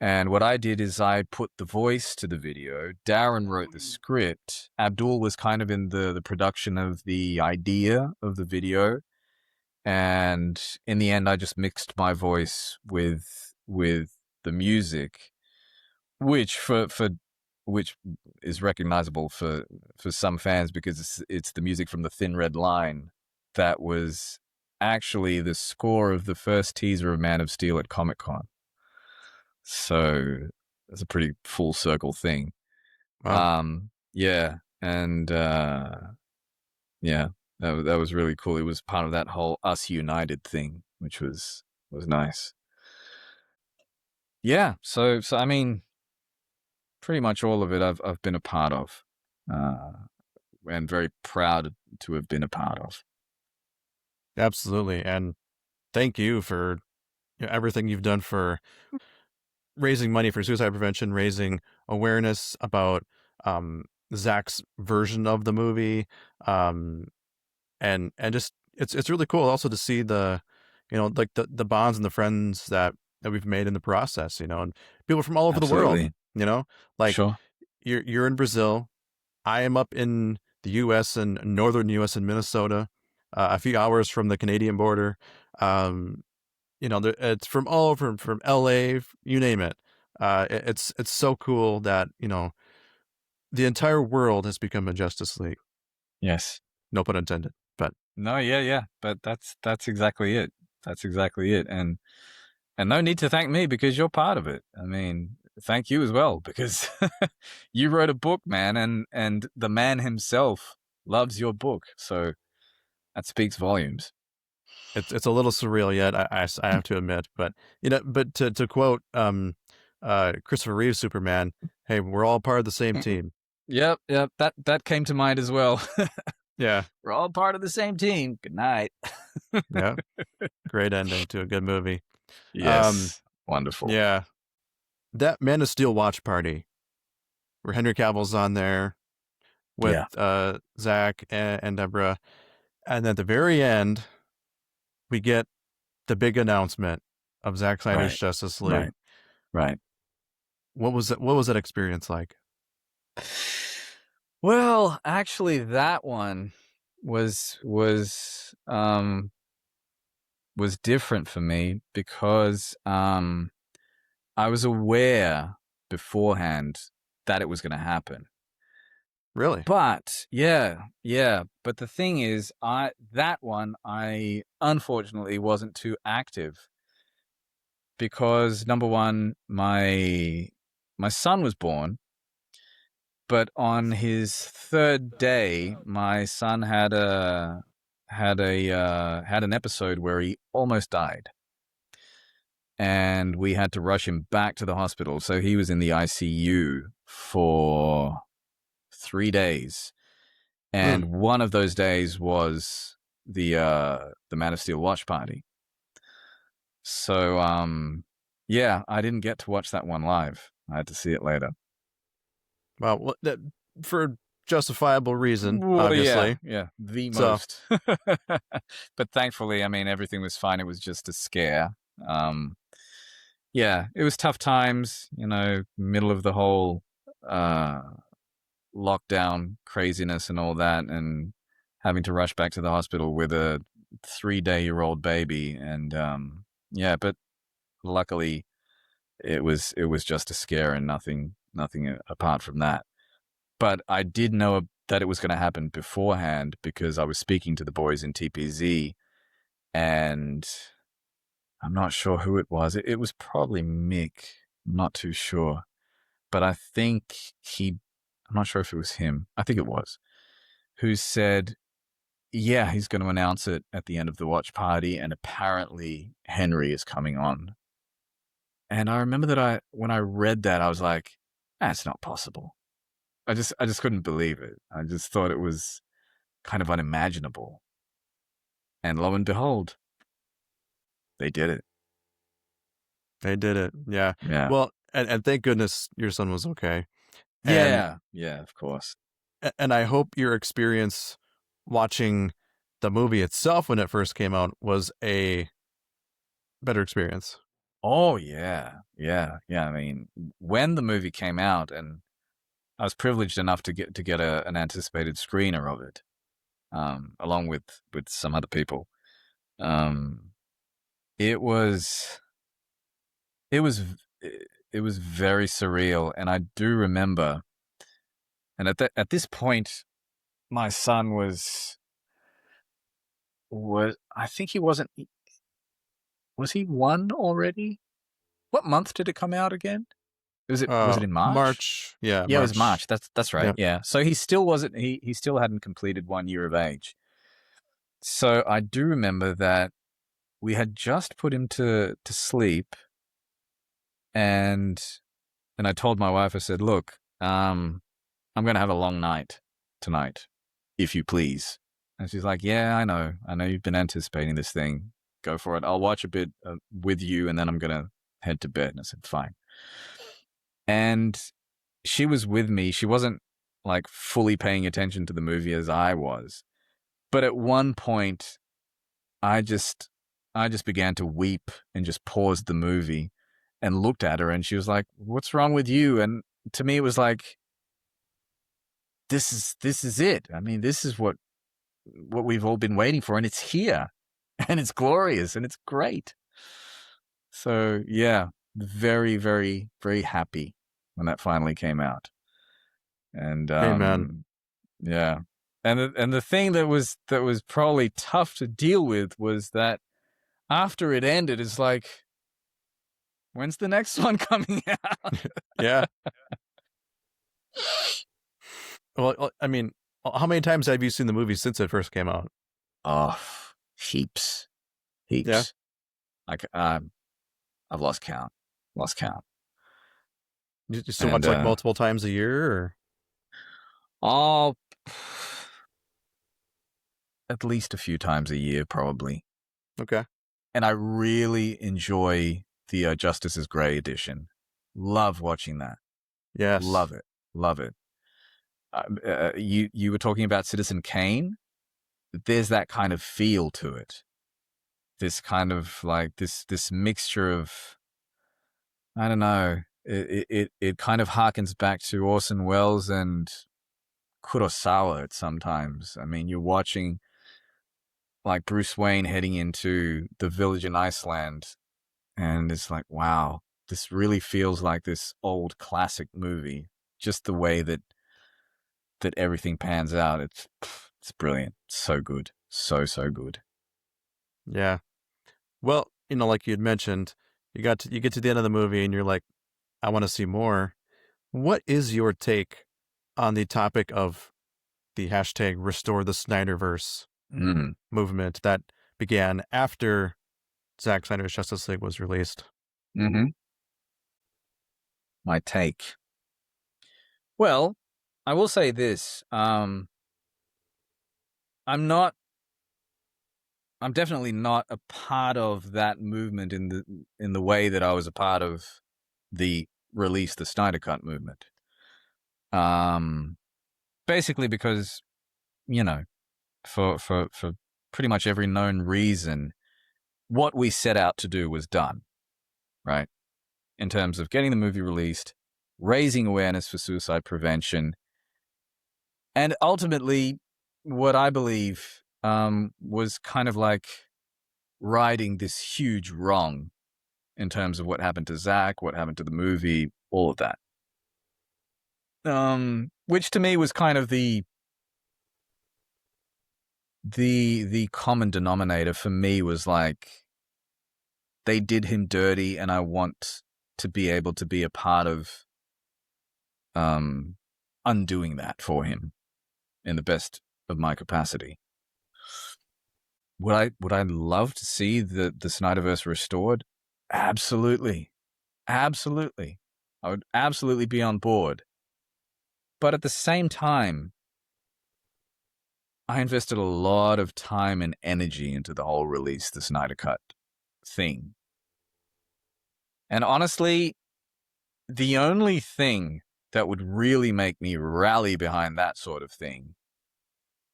And what I did is I put the voice to the video. Darren wrote the script. Abdul was kind of in the production of the idea of the video. And in the end, I just mixed my voice with the music, which which is recognizable for some fans because it's the music from the Thin Red Line that was actually the score of the first teaser of Man of Steel at Comic-Con. So it's a pretty full circle thing. Wow. Yeah, and yeah, that was really cool. It was part of that whole Us United thing, which was nice. Yeah, so I mean, pretty much all of it I've been a part of, and very proud to have been a part of. Absolutely. And thank you for everything you've done for raising money for suicide prevention, raising awareness about Zach's version of the movie, um, and just it's really cool also to see like the bonds and the friends that we've made in the process, and people from all over the world, Absolutely. like Sure. you're in Brazil, I am up in the U.S. and northern U.S. in Minnesota, a few hours from the Canadian border. Um, it's from all over, from LA, you name it. It's so cool that, the entire world has become a Justice League. Yes. No pun intended, but No, yeah. But that's exactly it. That's exactly it. And no need to thank me because you're part of it. I mean, thank you as well because you wrote a book, man, and the man himself loves your book. So that speaks volumes. it's a little surreal yet, I have to admit. But, but to quote Christopher Reeve's Superman, hey, we're all part of the same team. Yep. That came to mind as well. Yeah. We're all part of the same team. Good night. Yeah. Great ending to a good movie. Yes. Wonderful. Yeah. That Man of Steel watch party where Henry Cavill's on there with Zach and Deborah. And at the very end, we get the big announcement of Zack Snyder's Right. Justice League. Right. What was that experience like? Well, actually, that one was different for me because I was aware beforehand that it was going to happen. Really? But yeah. But the thing is, that one I unfortunately wasn't too active because number one, my son was born. But on his third day, my son had an episode where he almost died, and we had to rush him back to the hospital. So he was in the ICU for 3 days, and one of those days was the Man of Steel watch party. So yeah, I didn't get to watch that one live. I had to see it later. Well, for justifiable reason, Well, obviously. yeah, the So- most. But thankfully, I mean, everything was fine. It was just a scare. Yeah, it was tough times, middle of the whole lockdown craziness and all that, and having to rush back to the hospital with a 3-day-old baby. And yeah, but luckily it was just a scare and nothing apart from that. But I did know that it was going to happen beforehand because I was speaking to the boys in TPZ, and I'm not sure who it was. It was probably Mick. I'm not too sure. But I think I'm not sure if it was him. I think it was. Who said, yeah, he's going to announce it at the end of the watch party, and apparently Henry is coming on. And I remember that when I read that, I was like, that's not possible. I just couldn't believe it. I just thought it was kind of unimaginable. And lo and behold, they did it. They did it. Yeah. Yeah. Well, and thank goodness your son was okay. Yeah. Yeah, of course. And I hope your experience watching the movie itself when it first came out was a better experience. Oh, yeah. Yeah. Yeah. I mean, when the movie came out, and I was privileged enough to get an anticipated screener of it, along with some other people. It was very surreal, and I do remember. And at this point, my son was I think he wasn't. Was he 1 already? What month did it come out again? Was it in March? March. Yeah. Yeah, it was March. That's right. Yeah. Yeah. So he still wasn't. He still hadn't completed 1 year of age. So I do remember that we had just put him to sleep, and I told my wife, I said, "Look, I'm going to have a long night tonight, if you please." And she's like, "Yeah, I know you've been anticipating this thing. Go for it. I'll watch a bit with you, and then I'm going to head to bed." And I said, "Fine." And she was with me. She wasn't like fully paying attention to the movie as I was. But at one point, I just began to weep and just paused the movie and looked at her, and she was like, "What's wrong with you?" And to me, it was like, this is it. I mean, this is what we've all been waiting for, and it's here, and it's glorious, and it's great. So yeah, very, very, very happy when that finally came out. And Amen. yeah. And the thing that was probably tough to deal with was that after it ended, it's like, when's the next one coming out? Yeah. Well, I mean, how many times have you seen the movie since it first came out? Oh, heaps. Yeah. Like, I've lost count. You still watch like multiple times a year, or? Oh, at least a few times a year, probably. Okay. And I really enjoy the Justice is Grey edition. Love watching that. Yes. Love it. You were talking about Citizen Kane. There's that kind of feel to it. This kind of like this mixture of, I don't know. It kind of harkens back to Orson Welles and Kurosawa at sometimes. I mean, you're watching like Bruce Wayne heading into the village in Iceland, and it's like, wow, this really feels like this old classic movie. Just the way that everything pans out, it's brilliant. So good, so good. Yeah. Well, like you had mentioned, you get to the end of the movie, and you're like, I want to see more. What is your take on the topic of the hashtag Restore the Snyderverse movement that began after Zack Snyder's Justice League was released. My take. Well, I will say this. I'm definitely not a part of that movement in the way that I was a part of the Release the Snyder Cut movement. Basically because, you know, for pretty much every known reason, what we set out to do was done, right? In terms of getting the movie released, raising awareness for suicide prevention, and ultimately, what I believe was kind of like righting this huge wrong in terms of what happened to Zack, what happened to the movie, all of that. Which to me was kind of the common denominator for me was like, they did him dirty, and I want to be able to be a part of undoing that for him in the best of my capacity. Would I love to see the Snyderverse restored? Absolutely. Absolutely. I would absolutely be on board. But at the same time, I invested a lot of time and energy into the whole Release the Snyder Cut thing. And honestly, the only thing that would really make me rally behind that sort of thing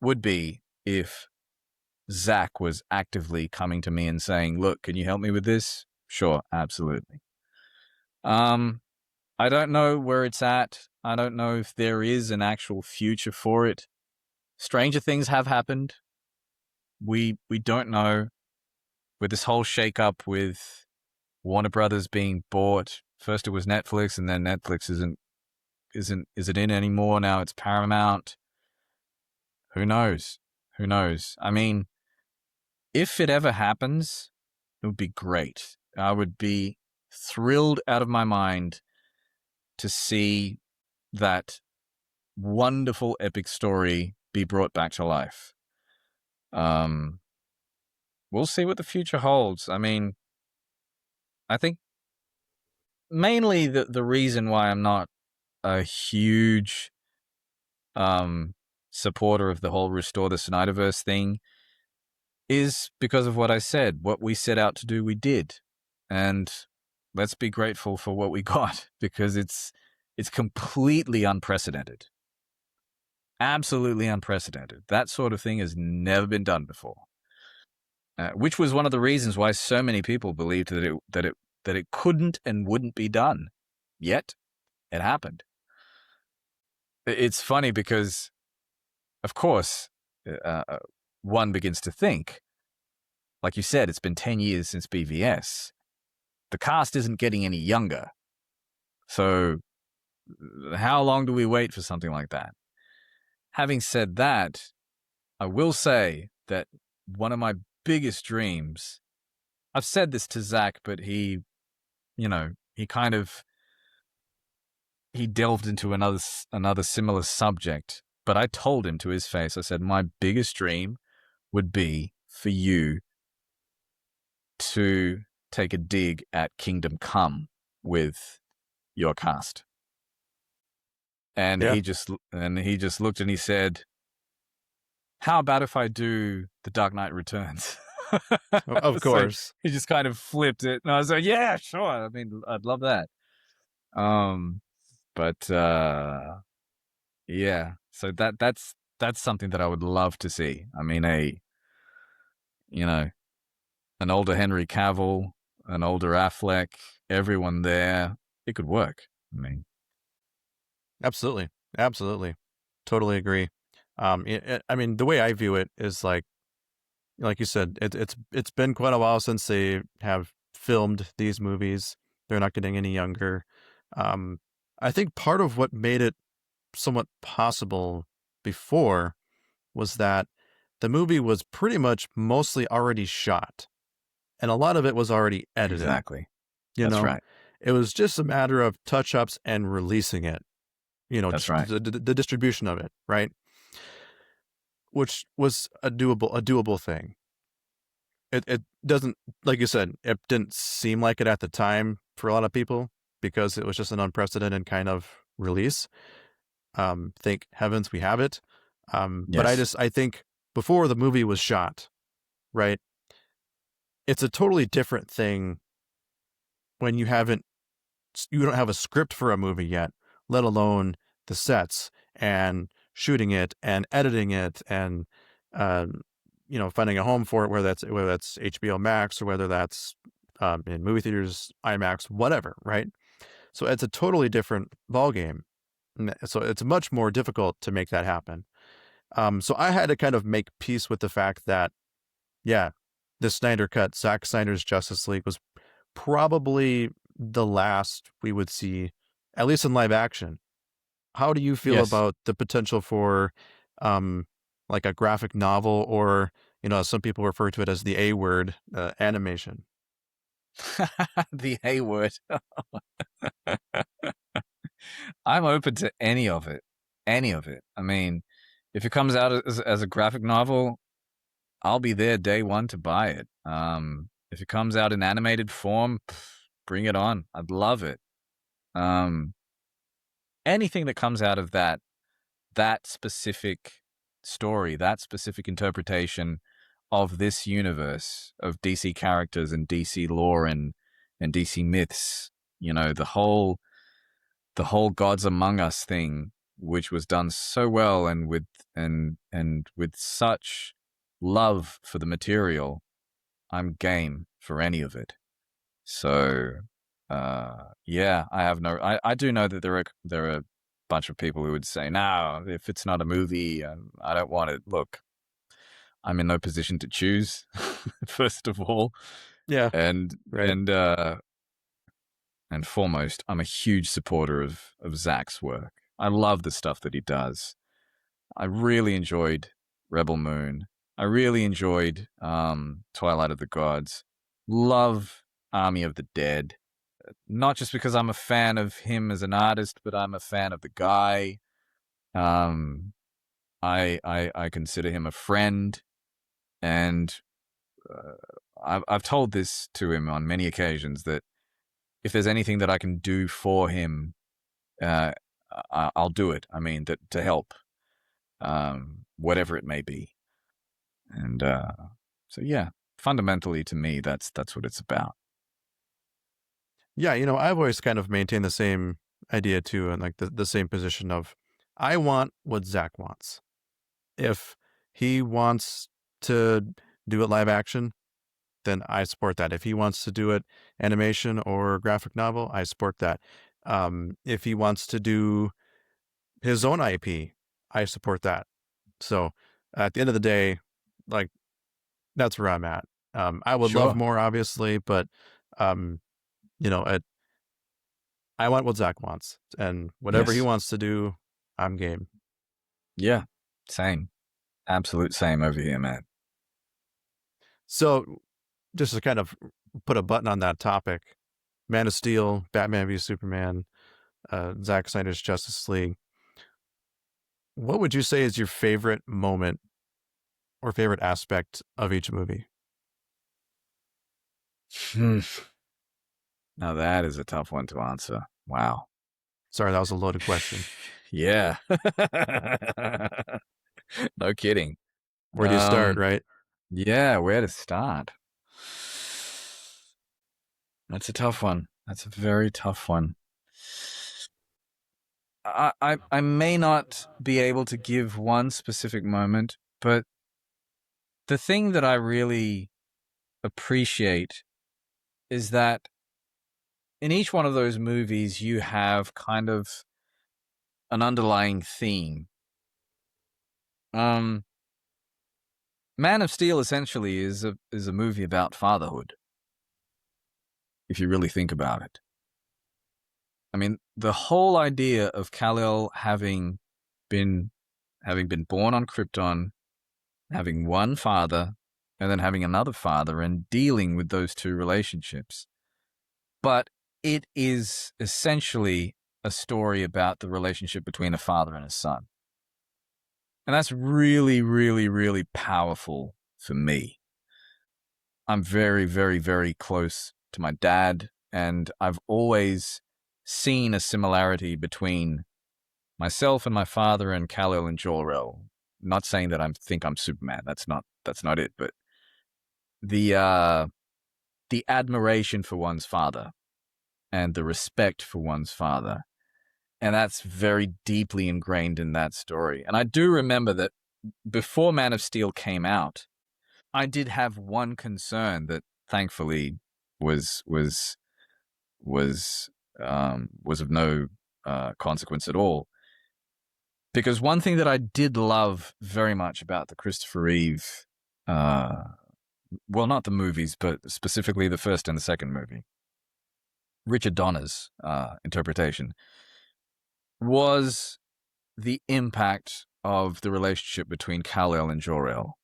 would be if Zack was actively coming to me and saying, look, can you help me with this? Sure, absolutely. I don't know where it's at. I don't know if there is an actual future for it. Stranger things have happened. We don't know. With this whole shakeup with Warner Brothers being bought, first it was Netflix, and then Netflix isn't in anymore. Now it's Paramount. Who knows? Who knows? I mean, if it ever happens, it would be great. I would be thrilled out of my mind to see that wonderful epic story be brought back to life. We'll see what the future holds. I mean, I think mainly the reason why I'm not a huge supporter of the whole Restore the Snyderverse thing is because of what I said. What we set out to do, we did. And let's be grateful for what we got, because it's completely unprecedented. Absolutely unprecedented. That sort of thing has never been done before. Which was one of the reasons why so many people believed that it couldn't and wouldn't be done. Yet, it happened. It's funny because, of course, one begins to think, like you said, it's been 10 years since BvS. The cast isn't getting any younger. So how long do we wait for something like that? Having said that, I will say that one of my biggest dreams, I've said this to Zack, but he delved into another similar subject, but I told him to his face, I said, my biggest dream would be for you to take a dig at Kingdom Come with your cast. And he just looked and he said, how about if I do The Dark Knight Returns? Of course. So he just kind of flipped it. And I was like, yeah, sure. I mean, I'd love that. Yeah. So that's something that I would love to see. I mean, an older Henry Cavill, an older Affleck, everyone there, it could work. I mean, absolutely, totally agree. I mean, the way I view it is like you said, it's been quite a while since they have filmed these movies. They're not getting any younger. I think part of what made it somewhat possible before was that the movie was pretty much mostly already shot, and a lot of it was already edited. Exactly. That's right. It was just a matter of touch-ups and releasing it. That's right. the distribution of it, right? Which was a doable thing. It doesn't, like you said, it didn't seem like it at the time for a lot of people because it was just an unprecedented kind of release. Thank heavens we have it. But Yes. I think before the movie was shot, right? It's a totally different thing when you don't have a script for a movie yet, let alone the sets and shooting it and editing it and finding a home for it, whether that's HBO Max or whether that's in movie theaters, IMAX, whatever, right? So it's a totally different ballgame. So it's much more difficult to make that happen. So I had to kind of make peace with the fact that, yeah, the Snyder Cut, Zack Snyder's Justice League was probably the last we would see, at least in live action. How do you feel Yes. about the potential for like a graphic novel or, some people refer to it as the A word, animation? The A word. I'm open to any of it. Any of it. I mean, if it comes out as a graphic novel, I'll be there day one to buy it. If it comes out in animated form, bring it on. I'd love it. Anything that comes out of that specific story, that specific interpretation of this universe of DC characters and DC lore and DC myths, the whole Gods Among Us thing, which was done so well and with such love for the material, I'm game for any of it. So, yeah, I do know that there are a bunch of people who would say, no, if it's not a movie, I don't want it. Look, I'm in no position to choose, first of all. Yeah, And, right. and foremost, I'm a huge supporter of Zack's work. I love the stuff that he does. I really enjoyed Rebel Moon. I really enjoyed Twilight of the Gods. Love Army of the Dead. Not just because I'm a fan of him as an artist, but I'm a fan of the guy. I consider him a friend, and I've told this to him on many occasions that if there's anything that I can do for him, I'll do it. I mean, that to help, whatever it may be. And so, yeah, fundamentally to me, that's what it's about. Yeah, I've always kind of maintained the same idea too, and like the same position of I want what Zack wants. If he wants to do it live action, then I support that. If he wants to do it animation or graphic novel, I support that. If he wants to do his own IP, I support that. So at the end of the day, like that's where I'm at. I would love Sure. more, obviously, but I want what Zack wants, and whatever he Yes. wants to do, I'm game. Yeah. Same. Absolute same over here, man. So just to kind of put a button on that topic, Man of Steel, Batman v Superman, Zack Snyder's Justice League. What would you say is your favorite moment or favorite aspect of each movie? Now that is a tough one to answer. Wow. Sorry, that was a loaded question. Yeah. No kidding. Where do you start, right? Yeah, where to start? That's a tough one. That's a very tough one. I may not be able to give one specific moment, but the thing that I really appreciate is that in each one of those movies, you have kind of an underlying theme. Man of Steel essentially is a movie about fatherhood, if you really think about it. I mean, the whole idea of Kal-El having been born on Krypton, having one father, and then having another father, and dealing with those two relationships. But it is essentially a story about the relationship between a father and a son. And that's really, really, really powerful for me. I'm very, very, very close to my dad, and I've always seen a similarity between myself and my father and Kal-El and Jor-El. Not saying that I think I'm Superman. That's not it. But the admiration for one's father and the respect for one's father, and that's very deeply ingrained in that story. And I do remember that before Man of Steel came out, I did have one concern that thankfully was of no consequence at all. Because one thing that I did love very much about the Christopher Reeve, well, not the movies, but specifically the first and the second movie, Richard Donner's interpretation, was the impact of the relationship between Kal-El and Jor-El.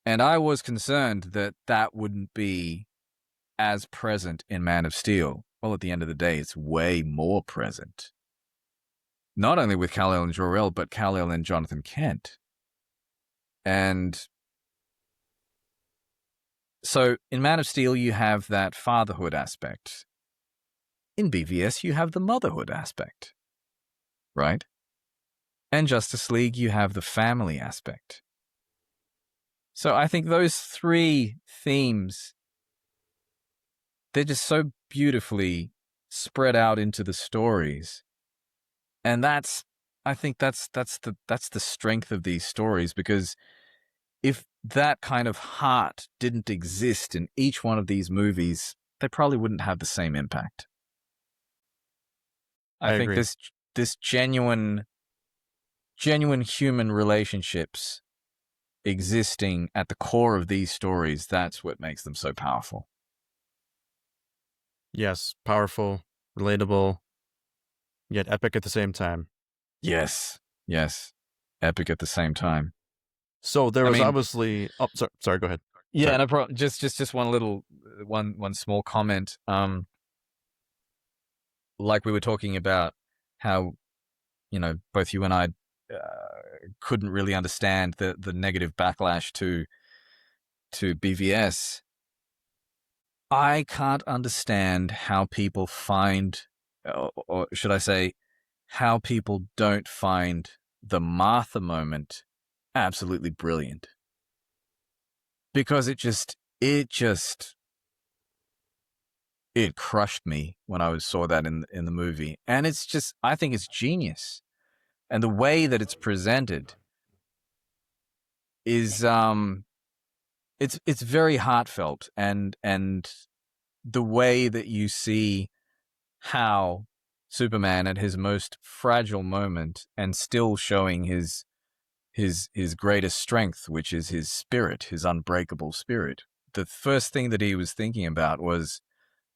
And I was concerned that that wouldn't be as present in Man of Steel. Well, at the end of the day, it's way more present. Not only with Kal-El and Jor-El, but Kal-El and Jonathan Kent. And so in Man of Steel, you have that fatherhood aspect. In BvS, you have the motherhood aspect, right? And Justice League, you have the family aspect. So I think those three themes, they're just so beautifully spread out into the stories. And I think that's the strength of these stories, because if that kind of heart didn't exist in each one of these movies, they probably wouldn't have the same impact. I think agree. this genuine human relationships existing at the core of these stories, that's what makes them so powerful. Yes, powerful, relatable, yet epic at the same time. Yes. Epic at the same time. So there was obviously. Oh, sorry. Go ahead. Yeah, Sorry. no problem. Just one small comment. Like we were talking about how, both you and I couldn't really understand the negative backlash to BvS. I can't understand how people find, or should I say, how people don't find the Martha moment absolutely brilliant. Because it crushed me when I saw that in the movie. And I think it's genius. And the way that it's presented is it's very heartfelt, and the way that you see how Superman at his most fragile moment and still showing his greatest strength, which is his spirit, his unbreakable spirit. The first thing that he was thinking about was,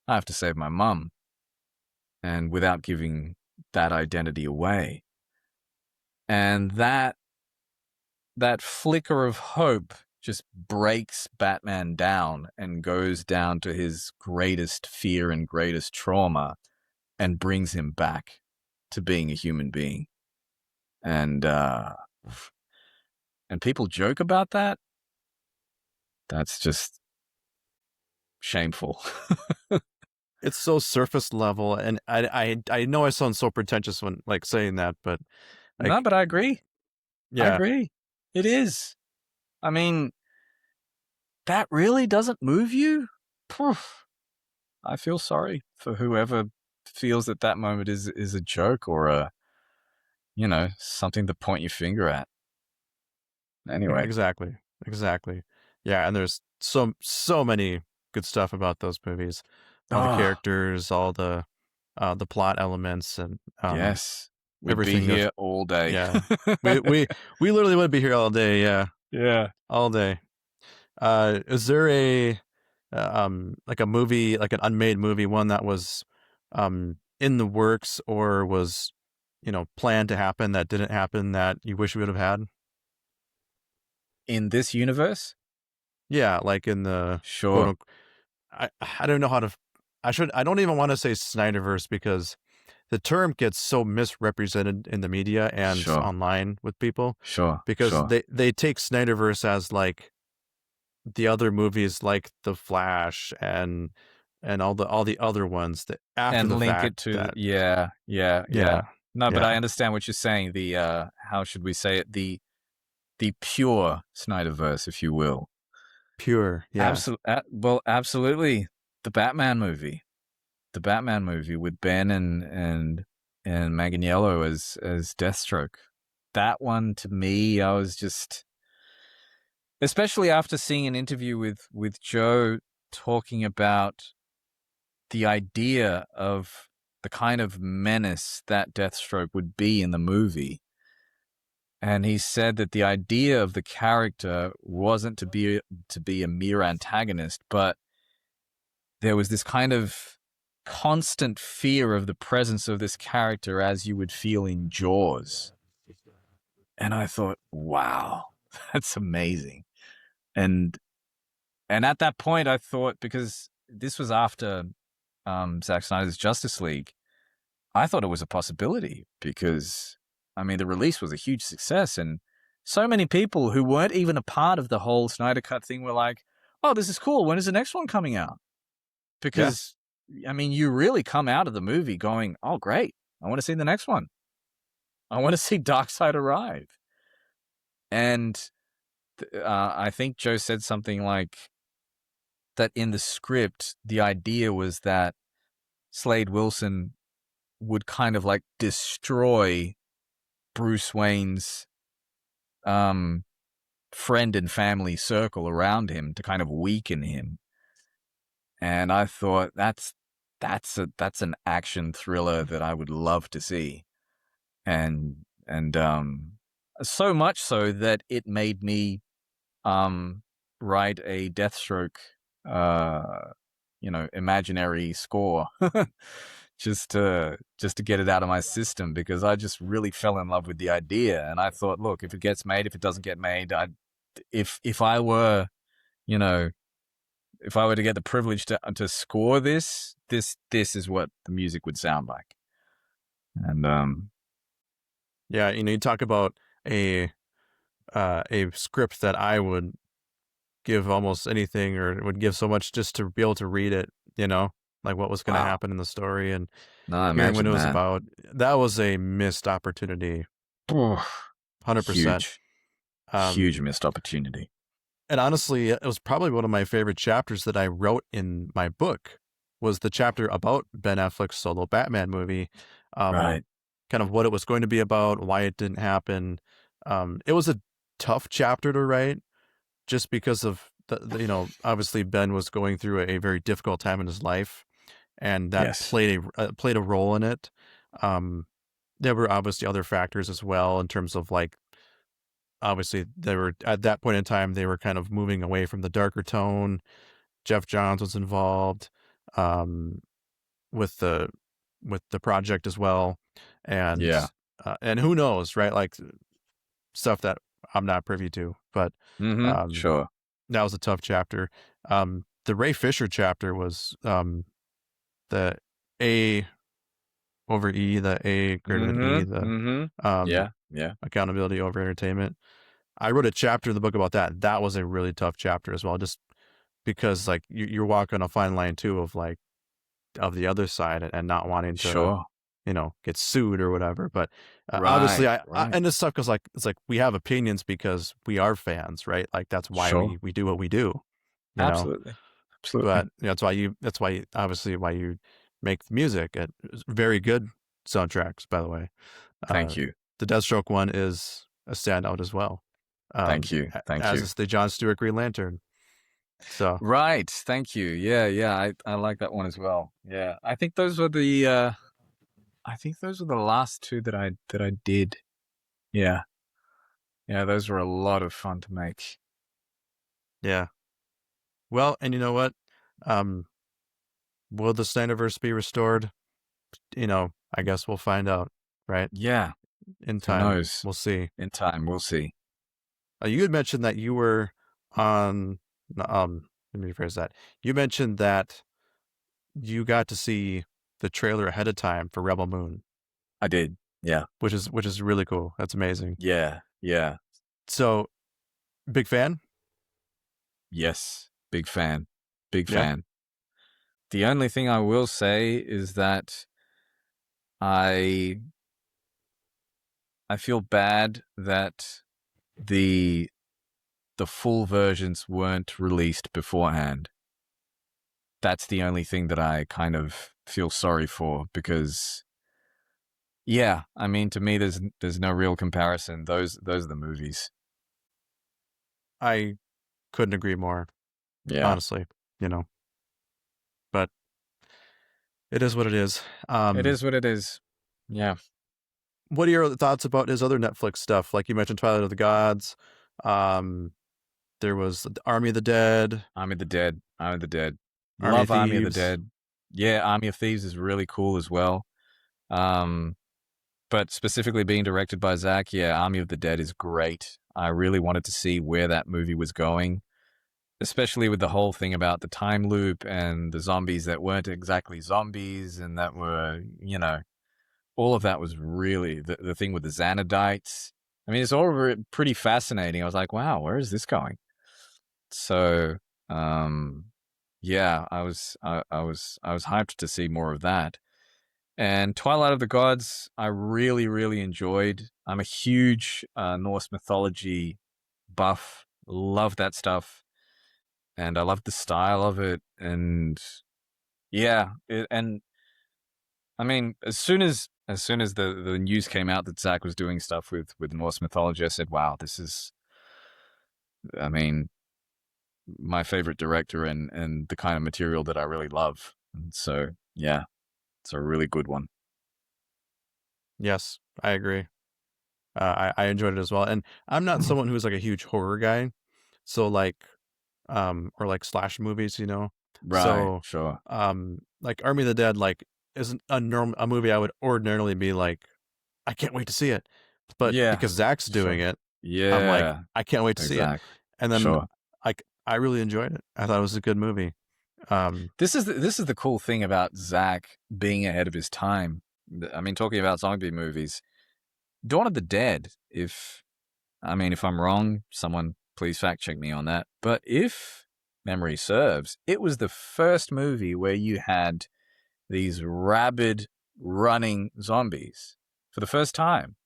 I have to save my mum, and without giving that identity away. And that flicker of hope just breaks Batman down and goes down to his greatest fear and greatest trauma and brings him back to being a human being. And people joke about that. That's just shameful. It's so surface level, and I know I sound so pretentious when saying that, but no, but I agree. Yeah, I agree. It is. I mean, that really doesn't move you? Poof. I feel sorry for whoever feels that moment is a joke or a, something to point your finger at. Anyway. Exactly. Yeah, and there's so many good stuff about those movies. All the characters, all the plot elements, and yes, we'd everything be here all day. Yeah, we literally would be here all day. Yeah, all day. Is there a a movie, like an unmade movie, one that was in the works or was planned to happen that didn't happen that you wish we would have had? In this universe? Yeah, like in the sure. I don't know how to. I don't even want to say Snyderverse, because the term gets so misrepresented in the media and Sure. online with people Sure. because Sure. they take Snyderverse as like the other movies like The Flash and all the other ones that after And the link fact it to that yeah. yeah No, but I yeah understand what you're saying. The how should we say it? The pure Snyderverse, if you will. pure yeah Well, absolutely. The Batman movie. The Batman movie with Ben and Manganiello as Deathstroke. That one to me, I was just, especially after seeing an interview with Joe talking about the idea of the kind of menace that Deathstroke would be in the movie. And he said that the idea of the character wasn't to be a mere antagonist, but there was this kind of constant fear of the presence of this character as you would feel in Jaws. And I thought, wow, that's amazing. And at that point I thought, because this was after Zack Snyder's Justice League, I thought it was a possibility because, I mean, the release was a huge success, and so many people who weren't even a part of the whole Snyder Cut thing were like, oh, this is cool. When is the next one coming out? yeah Because, I mean, you really come out of the movie going, oh, great. I want to see the next one. I want to see Darkseid arrive. And I think Joe said something like that in the script, the idea was that Slade Wilson would kind of like destroy Bruce Wayne's friend and family circle around him to kind of weaken him. And I thought that's an action thriller that I would love to see. And so much so that it made me write a Deathstroke imaginary score just to get it out of my system, because I just really fell in love with the idea. And I thought, look, if it gets made, if it doesn't get made, if I were, you know, if I were to get the privilege to score this is what the music would sound like. And yeah you talk about a script that I would give almost anything or would give so much just to be able to read it, like what was going to wow, happen in the story and no, hearing what it imagine was that. about. That was a missed opportunity, 100%. Huge, Um, huge missed opportunity. and honestly, it was probably one of my favorite chapters that I wrote in my book was the chapter about Ben Affleck's solo Batman movie. Um, Right. kind of what it was going to be about, why it didn't happen. It was a tough chapter to write just because of obviously Ben was going through a very difficult time in his life, and that Yes. played a role in it. Um, there were obviously other factors as well in terms of like obviously they were at that point in time they were kind of moving away from the darker tone. Jeff Johns was involved um, with the project as well, Yeah. and who knows, right? Like stuff that I'm not privy to, but Mm-hmm. um, Sure. that was a tough chapter. The Ray Fisher chapter was the A over E, the A greater than E, Mm-hmm. the Mm-hmm. um, Yeah. Yeah. accountability over entertainment. I wrote a chapter in the book about that. That was a really tough chapter as well, just because like you're walking a fine line too of like of the other side and not wanting to Sure. get sued or whatever. But obviously, Right. I Right. and this stuff goes like it's like we have opinions because we are fans, right? Like that's why Sure. we do what we do, you know. Absolutely. Absolutely. But that's why obviously why you make music. It's very good soundtracks, by the way. Uh, Thank you. the Deathstroke one is a standout as well. Thank you. Thank As you. is the John Stewart Green Lantern. So Right. Thank you. Yeah. Yeah. I like that one as well. Yeah. I think those were the last two that I did. Yeah. Yeah. Those were a lot of fun to make. yeah. Well, and you know what? Um, will the Snyderverse be restored? I guess we'll find out, right? Yeah. In Who time, knows? we'll see. In time, we'll see. You had mentioned that you were on. Let me rephrase that. You mentioned that you got to see the trailer ahead of time for Rebel Moon, I did. Yeah. which is really cool. That's amazing. Yeah. Yeah. So, big fan? Yes. Big fan. Big Yeah. fan. The only thing I will say is that I feel bad that the full versions weren't released beforehand. That's the only thing that I kind of feel sorry for, because yeah, I mean, to me there's no real comparison. Those are the movies. I couldn't agree more, Yeah. honestly, you know. But it is what it is. It is what it is. Yeah. What are your thoughts about his other Netflix stuff? Like you mentioned Twilight of the Gods. There was Army of the Dead, Army of the Dead. Army of the Dead. Army of Love Army of the Thieves. Dead. Yeah, Army of Thieves is really cool as well. But specifically being directed by Zack, yeah, Army of the Dead is great. I really wanted to see where that movie was going, especially with the whole thing about the time loop and the zombies that weren't exactly zombies and that were, you know, all of that was really the thing with the Xanadites. I mean, it's all pretty fascinating. I was like, wow, where is this going? So, yeah, I was hyped to see more of that. And Twilight of the Gods, I really, really enjoyed. I'm a huge Norse mythology buff. Love that stuff, and I love the style of it. And yeah, and I mean, as soon as the news came out that Zack was doing stuff with Norse mythology, I said, "Wow, this is, I mean, my favorite director and the kind of material that I really love." And so, yeah, it's a really good one. Yes, I agree. I enjoyed it as well. And I'm not someone who's like a huge horror guy. So like or like slash movies, you know. Right, So sure. like Army of the Dead like isn't a movie I would ordinarily be like, I can't wait to see it. But Yeah, because Zach's doing sure. it, I'm like, Yeah, I can't wait to see it. exactly. And then Sure. I really enjoyed it. I thought it was a good movie. This is the cool thing about Zack being ahead of his time. I mean, talking about zombie movies, Dawn of the Dead. If I'm wrong, someone please fact check me on that. But if memory serves, it was the first movie where you had these rabid running zombies for the first time.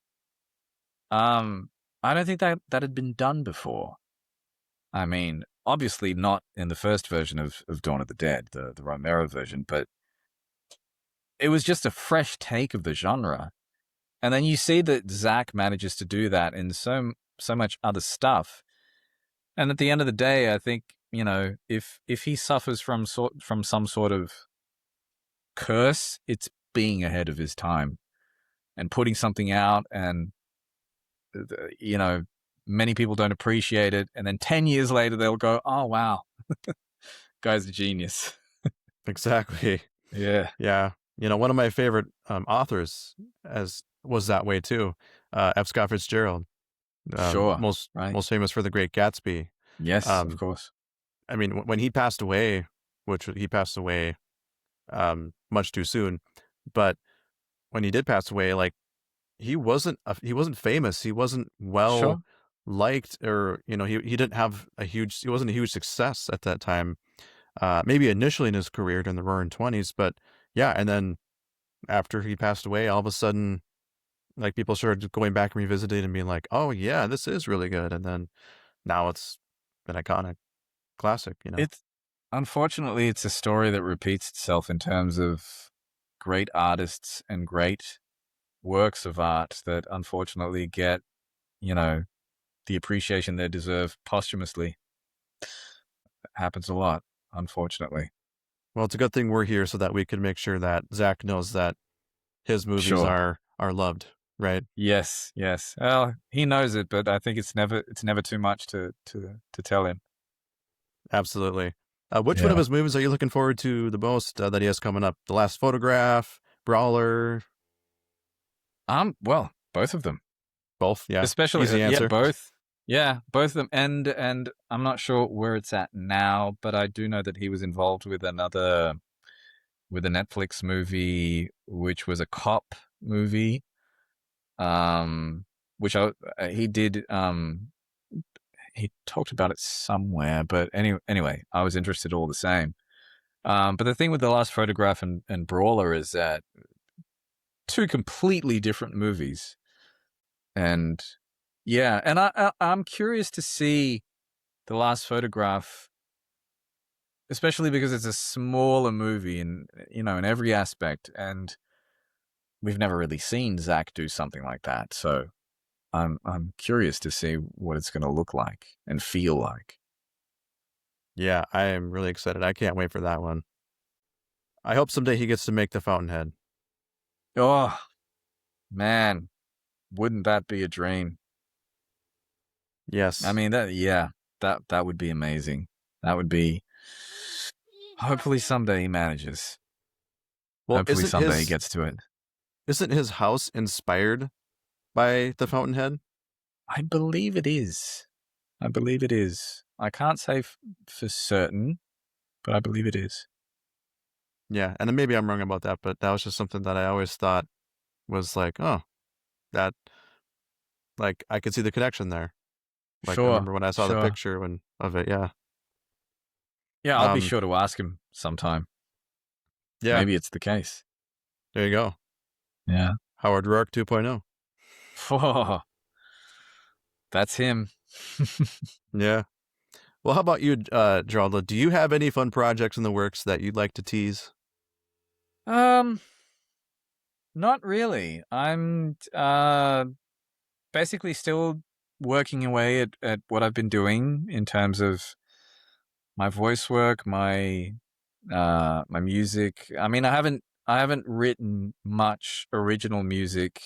I don't think that had been done before. I mean, obviously not in the first version of Dawn of the Dead, the Romero version, but it was just a fresh take of the genre. And then you see that Zack manages to do that in so much other stuff. And at the end of the day, I think, you know, if he suffers from some sort of curse, it's being ahead of his time and putting something out, and you know, many people don't appreciate it, and then 10 years later they'll go, "Oh wow, guy's a genius." exactly. Yeah. Yeah. You know, one of my favorite authors as was that way too. F. Scott Fitzgerald. Sure. Most Right. famous for The Great Gatsby. Yes, of Um, course. I mean, when he passed away, he passed away much too soon, but when he did pass away, like he wasn't famous. He wasn't well Sure. liked, or you know, he didn't have he wasn't a huge success at that time. Maybe initially in his career during the Roaring '20s, but yeah, and then after he passed away, all of a sudden, like people started going back and revisiting and being like, "Oh yeah, this is really good," and then now it's an iconic classic, you know. It's unfortunately it's a story that repeats itself in terms of great artists and great works of art that unfortunately get, you know, the appreciation they deserve posthumously. It happens a lot, unfortunately. Well, it's a good thing we're here so that we can make sure that Zach knows that his movies Sure. are loved, right? Yes, yes. Well, he knows it, but I think it's never too much to tell him. Absolutely. Which one of Yeah. his movies are you looking forward to the most that he has coming up? The Last Photograph, Brawler, Well, both of them. both? Yeah, Especially easy yeah, answer. both. Yeah, both of them. And I'm not sure where it's at now, but I do know that he was involved with another with a Netflix movie, which was a cop movie, which he did. He talked about it somewhere, but anyway, I was interested all the same. But the thing with The Last Photograph and Brawler is that two completely different movies, and yeah, and I'm curious to see The Last Photograph, especially because it's a smaller movie in in every aspect, and we've never really seen Zach do something like that. So I'm curious to see what it's going to look like and feel like. Yeah, I am really excited. I can't wait for that one. I hope someday he gets to make the Fountainhead. Oh man, wouldn't that be a dream? Yes. I mean that would be amazing. That would be. Hopefully someday he manages. Well, Hopefully someday he gets to it. Isn't his house inspired by the Fountainhead? I believe it is. I believe it is. I can't say for certain, but I believe it is. Yeah, and then maybe I'm wrong about that, but that was just something that I always thought was like, oh, that, like, I could see the connection there. Like, I Sure, remember when I saw the sure. picture of it, yeah. Yeah, I'll be sure to ask him sometime. Yeah, Maybe it's the case. there you go. Yeah. Howard Rourke 2.0. Oh, that's him. Yeah. Well, how about you, Geraldo? Do you have any fun projects in the works that you'd like to tease? Not really. I'm basically still working away at what I've been doing in terms of my voice work, my music. I mean, I haven't written much original music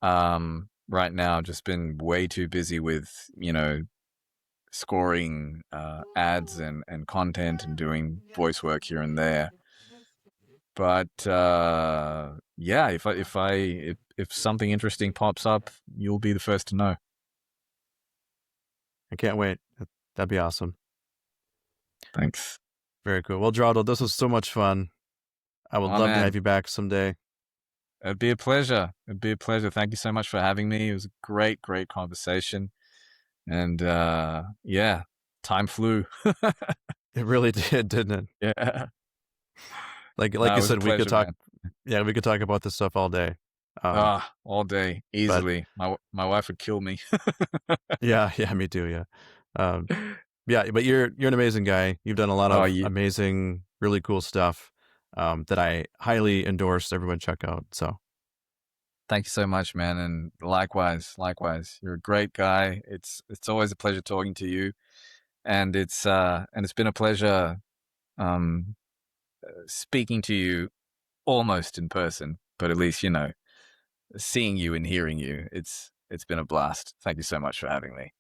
right now. Just been way too busy with scoring ads and content and doing voice work here and there. But yeah, if something interesting pops up, you'll be the first to know. I can't wait. That'd be awesome. Thanks. Very cool. Well, Geraldo, this was so much fun. I would love to have you back someday. It'd be a pleasure. It'd be a pleasure. Thank you so much for having me. It was a great conversation. And yeah, time flew. It really did, didn't it? Yeah. Like No, you said, we could talk. man. Yeah, we could talk about this stuff all day. All day, easily. My wife would kill me. Yeah, me too. Yeah, yeah. But you're an amazing guy. You've done a lot of amazing, really cool stuff that I highly endorse. Everyone check out. So, thank you so much, man. And likewise, you're a great guy. It's always a pleasure talking to you, and it's been a pleasure speaking to you almost in person, but at least seeing you and hearing you. It's been a blast. Thank you so much for having me.